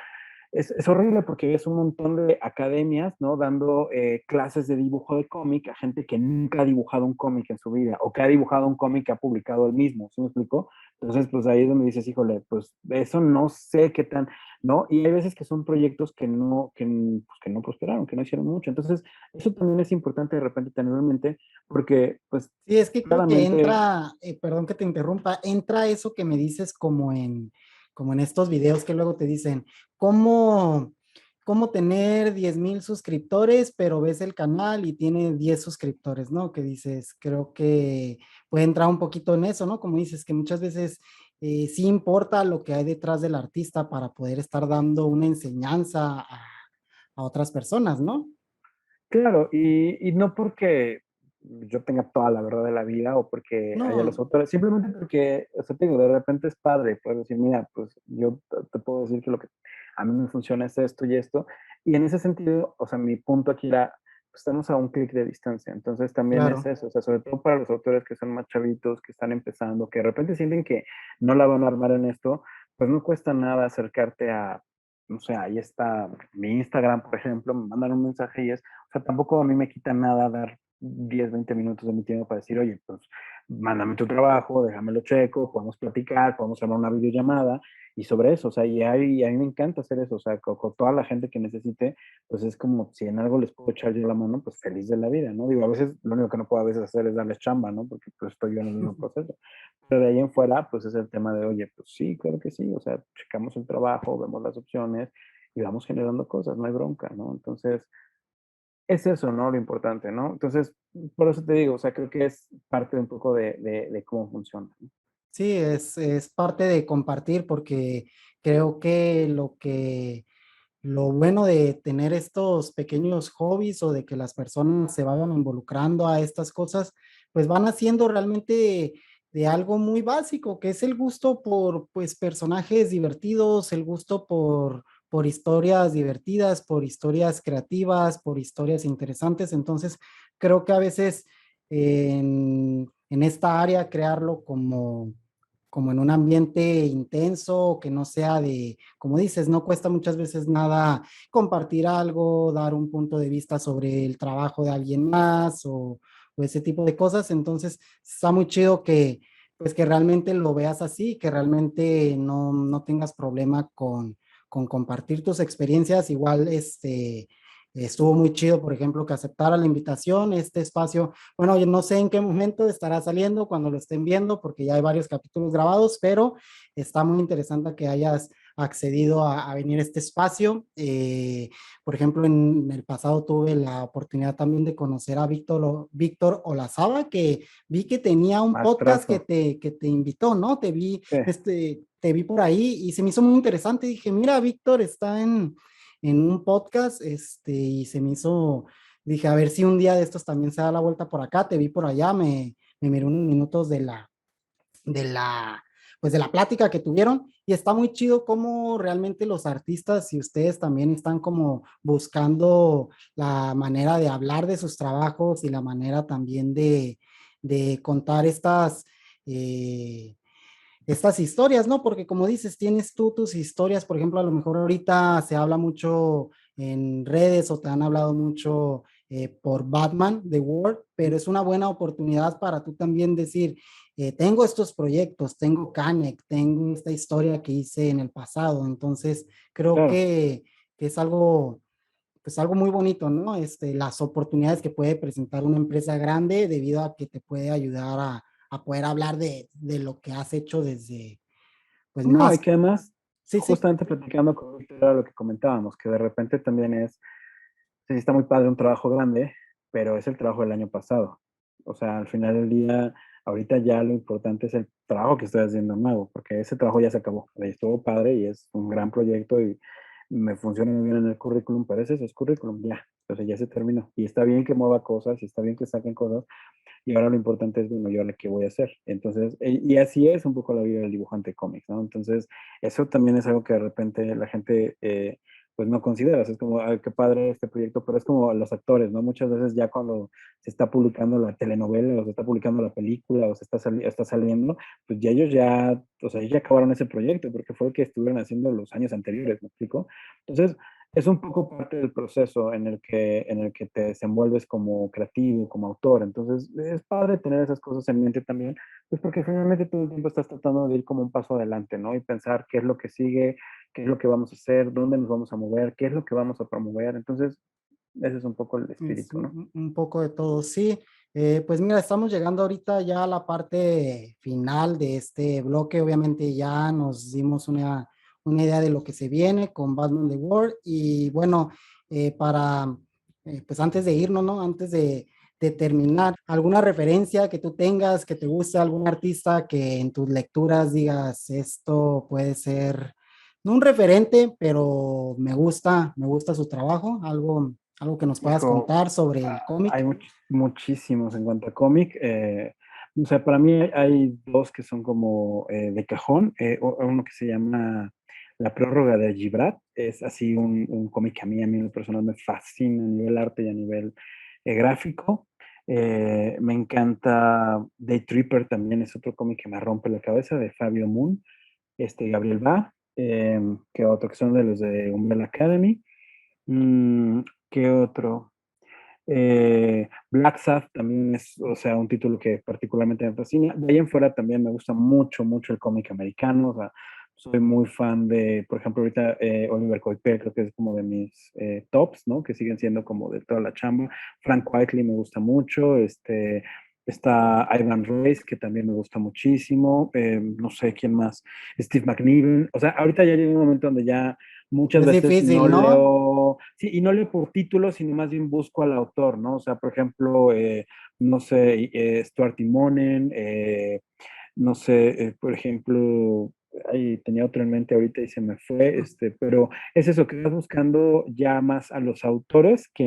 es horrible porque es un montón de academias, ¿no? Dando clases de dibujo de cómic a gente que nunca ha dibujado un cómic en su vida o que ha dibujado un cómic que ha publicado él mismo, ¿sí me explico? Entonces, pues ahí es donde dices, híjole, pues eso no sé qué tan, ¿no? Y hay veces que son proyectos que no prosperaron, que no hicieron mucho. Entonces, eso también es importante de repente tenerlo en mente porque, pues, Sí, es que creo que claramente, entra, perdón que te interrumpa, entra eso que me dices como en estos videos que luego te dicen, ¿cómo, cómo tener 10,000 suscriptores, pero ves el canal y tiene 10 suscriptores, ¿no? Que dices, creo que puede entrar un poquito en eso, ¿no? Como dices, que muchas veces sí importa lo que hay detrás del artista para poder estar dando una enseñanza a otras personas, ¿no? claro, y no porque yo tenga toda la verdad de la vida o porque haya los No, autores, simplemente porque, o sea, te digo, de repente es padre, puedes decir, mira, pues yo te puedo decir que lo que a mí me funciona es esto y esto, y en ese sentido, o sea, mi punto aquí era, pues, estamos a un clic de distancia, entonces también es claro. eso, o sea, sobre todo para los autores que son más chavitos, que están empezando, que de repente sienten que no la van a armar en esto, pues no cuesta nada acercarte a, no sé, ahí está mi Instagram, por ejemplo, me mandan un mensaje y es, o sea, tampoco a mí me quita nada dar 10 20 minutos de mi tiempo para decir, oye, pues mándame tu trabajo, déjamelo checo, podemos platicar, podemos hacer una videollamada y sobre eso, o sea, y a mí me encanta hacer eso, o sea, con toda la gente que necesite, pues es como si en algo les puedo echar yo la mano, pues feliz de la vida, ¿no? Digo, a veces lo único que no puedo a veces hacer es darles chamba, ¿no? Porque pues estoy yo en el mismo proceso. Pero de ahí en fuera, pues es el tema de, oye, pues sí, claro que sí, o sea, checamos el trabajo, vemos las opciones y vamos generando cosas, no hay bronca, ¿no? Entonces, es eso, ¿no? Lo importante, ¿no? Entonces, por eso te digo, o sea, creo que es parte un poco de cómo funciona, ¿no? Sí, es parte de compartir porque creo que lo bueno de tener estos pequeños hobbies o de que las personas se vayan involucrando a estas cosas, pues van haciendo realmente de algo muy básico, que es el gusto por pues personajes divertidos, el gusto por historias divertidas, por historias creativas, por historias interesantes. Entonces, creo que a veces en esta área crearlo como en un ambiente intenso, que no sea de, como dices, no cuesta muchas veces nada compartir algo, dar un punto de vista sobre el trabajo de alguien más o ese tipo de cosas. Entonces, está muy chido que, pues, que realmente lo veas así, que realmente no tengas problema con compartir tus experiencias. Igual, estuvo muy chido, por ejemplo, que aceptara la invitación, este espacio. Bueno, yo no sé en qué momento estará saliendo cuando lo estén viendo, porque ya hay varios capítulos grabados, pero está muy interesante que hayas accedido a venir a este espacio. Por ejemplo, en el pasado tuve la oportunidad también de conocer a Víctor Olazábal, que vi que tenía un podcast Maestrazo. que te invitó, ¿no? Sí, Te vi por ahí y se me hizo muy interesante. Dije, mira, Víctor está en un podcast, y se me hizo, dije, a ver si un día de estos también se da la vuelta por acá, te vi por allá, me miré unos minutos de la, pues de la plática que tuvieron y está muy chido cómo realmente los artistas y ustedes también están como buscando la manera de hablar de sus trabajos y la manera también de contar eh, estas historias, ¿no? Porque como dices, tienes tú tus historias, por ejemplo, a lo mejor ahorita se habla mucho en redes o te han hablado mucho por Batman, The World, pero es una buena oportunidad para tú también decir, tengo estos proyectos, tengo Canek, tengo esta historia que hice en el pasado, entonces creo Claro. que es algo, pues algo muy bonito, ¿no? Las oportunidades que puede presentar una empresa grande debido a que te puede ayudar a poder hablar de lo que has hecho desde, pues No, y más, que además, sí, sí, justamente platicando con Víctor, era lo que comentábamos, que de repente también sí, está muy padre un trabajo grande, pero es el trabajo del año pasado. O sea, al final del día, ahorita ya lo importante es el trabajo que estoy haciendo nuevo, porque ese trabajo ya se acabó. Ahí estuvo padre y es un gran proyecto y me funciona muy bien en el currículum, pero ese es currículum, ya. Entonces ya se terminó. Y está bien que mueva cosas y está bien que saquen cosas, y ahora lo importante es, bueno, ¿yo ahora qué voy a hacer? Entonces, y así es un poco la vida del dibujante de cómics, ¿no? Entonces, eso también es algo que de repente la gente, pues no considera. Es como, ay, qué padre este proyecto, pero es como los actores, ¿no? Muchas veces ya cuando se está publicando la telenovela o se está publicando la película o está saliendo, pues ya ellos ya, o sea, ellos ya acabaron ese proyecto porque fue el que estuvieron haciendo los años anteriores, ¿me explico? Entonces, es un poco parte del proceso en el que te desenvuelves como creativo, como autor. Entonces, es padre tener esas cosas en mente también, pues porque finalmente todo el tiempo estás tratando de ir como un paso adelante, ¿no? Y pensar qué es lo que sigue, qué es lo que vamos a hacer, dónde nos vamos a mover, qué es lo que vamos a promover. Entonces, ese es un poco el es espíritu, ¿no? un poco de todo, sí. Pues mira, estamos llegando ahorita ya a la parte final de este bloque. Obviamente ya nos dimos una idea de lo que se viene con Batman The World. Y bueno, pues antes de irnos, ¿no? Antes de terminar, ¿alguna referencia que tú tengas, que te guste, algún artista que en tus lecturas digas, esto puede ser, no un referente, pero me gusta su trabajo, algo que nos puedas Hijo, contar sobre el hay cómic? muchísimos en cuanto a cómic. O sea, para mí hay dos que son como de cajón. Uno que se llama La prórroga de Gibrat. Es así un cómic que a mí en lo personal me fascina a nivel arte y a nivel gráfico. Me encanta Day Tripper también, es otro cómic que me rompe la cabeza, de Fabio Moon, Gabriel Ba, que otro que son de los de Umbrella Academy. Mm, ¿Qué otro? Black Sabbath también es, o sea, un título que particularmente me fascina. De ahí en fuera también me gusta mucho el cómic americano. O sea, soy muy fan de, por ejemplo, ahorita Oliver Coipel, creo que es como de mis tops, ¿no? Que siguen siendo como de toda la chamba. Frank Whiteley me gusta mucho. Está Ivan Reis, que también me gusta muchísimo. No sé quién más. Steve McNiven. O sea, ahorita ya llega un momento donde ya muchas Es veces no difícil, ¿no? leo, sí, y no leo por título, sino más bien busco al autor, ¿no? O sea, por ejemplo, no sé, Stuart Timonen, no sé, por ejemplo, ahí tenía otro en mente ahorita y se me fue, pero es eso, que vas buscando ya más a los autores que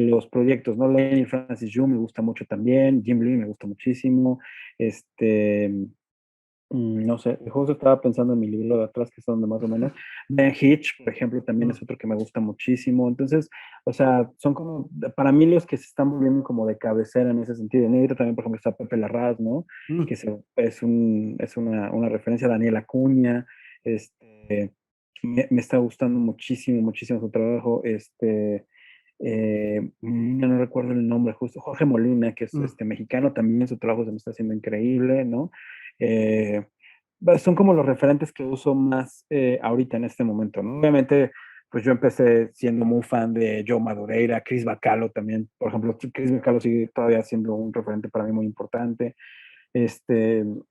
los proyectos, ¿no? Lenny Francis Yu me gusta mucho también, Jim Lee me gusta muchísimo, este, no sé, justo estaba pensando en mi libro de atrás, que es donde más o menos. Ben Hitch, por ejemplo, también Mm, es otro que me gusta muchísimo. Entonces, o sea, son como, para mí, los que se están volviendo como de cabecera en ese sentido. En negro también, por ejemplo, está Pepe Larraz, ¿no? mm. Es una referencia a Daniel Acuña. Este, me está gustando muchísimo su trabajo. No recuerdo el nombre justo, Jorge Molina, que es Mm. mexicano, también su trabajo se me está haciendo increíble, ¿no? Eh, Son como los referentes que uso más ahorita en este momento, ¿no? Obviamente, pues yo empecé siendo muy fan de Joe Madureira, Chris Bacalo también, por ejemplo, Chris Bacalo sigue todavía siendo un referente para mí muy importante.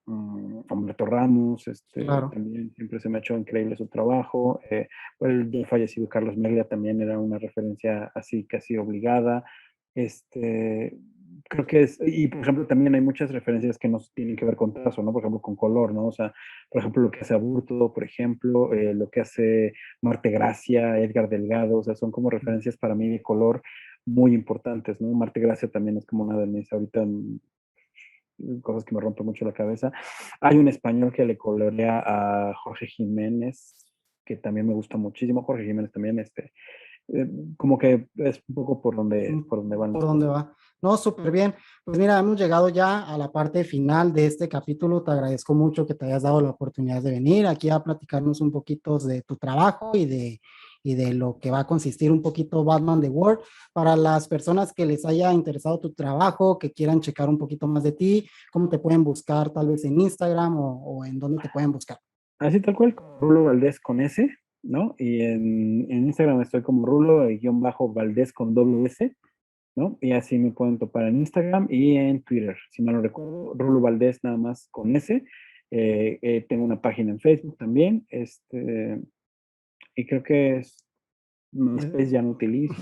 Humberto Ramos, Claro. también siempre se me ha hecho increíble su trabajo. El ya fallecido Carlos Meglia también era una referencia así casi obligada. Este, Creo que es, y por ejemplo también hay muchas referencias que no tienen que ver con trazo, ¿no? Por ejemplo, con color, ¿no? O sea, por ejemplo, lo que hace Aburto, por ejemplo, lo que hace Marte Gracia, Edgar Delgado, o sea, son como referencias para mí de color muy importantes, ¿no? Marte Gracia también es como una de mis ahorita cosas que me rompen mucho la cabeza. Hay un español que le colorea a Jorge Jiménez, que también me gusta muchísimo. Jorge Jiménez también, como que es un poco por donde van por las dónde cosas. va. No, súper bien. Pues mira, hemos llegado ya a la parte final de este capítulo. Te agradezco mucho que te hayas dado la oportunidad de venir aquí a platicarnos un poquito de tu trabajo y de lo que va a consistir un poquito Batman The World. Para las personas que les haya interesado tu trabajo, que quieran checar un poquito más de ti, ¿cómo te pueden buscar tal vez en Instagram o en dónde te pueden buscar? Así tal cual, Rulo Valdés con S, ¿no? Y en Instagram estoy como Rulo-Valdés con doble S, ¿no? Y así me pueden topar en Instagram y en Twitter, si mal no recuerdo, Rulo Valdés nada más con S. Tengo una página en Facebook también, y creo que es MySpace ya no utilizo.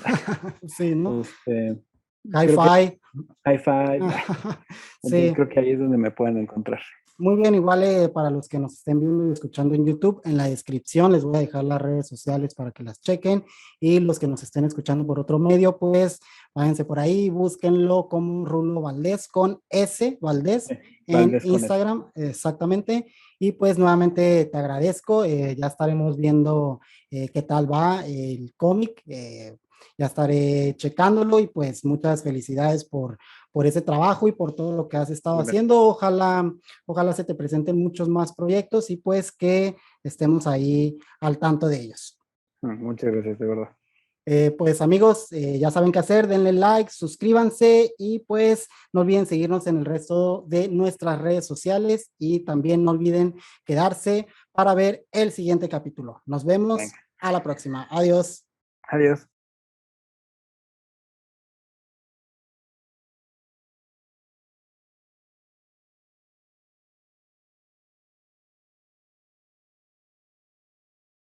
Sí, ¿no? Este, creo que Hi-Fi. Hi-Fi, entonces Sí. creo que ahí es donde me pueden encontrar. Muy bien, igual para los que nos estén viendo y escuchando en YouTube, en la descripción les voy a dejar las redes sociales para que las chequen y los que nos estén escuchando por otro medio, pues váyanse por ahí, búsquenlo como Rulo Valdés con S, Valdés, en Valdés con S. Instagram, exactamente. Y pues nuevamente te agradezco, ya estaremos viendo qué tal va el cómic, ya estaré checándolo y pues muchas felicidades por ese trabajo y por todo lo que has estado haciendo. Ojalá se te presenten muchos más proyectos y pues que estemos ahí al tanto de ellos. Muchas gracias, de verdad. Pues amigos, ya saben qué hacer, denle like, suscríbanse y pues no olviden seguirnos en el resto de nuestras redes sociales y también no olviden quedarse para ver el siguiente capítulo. Nos vemos Venga. a la próxima. Adiós. Adiós.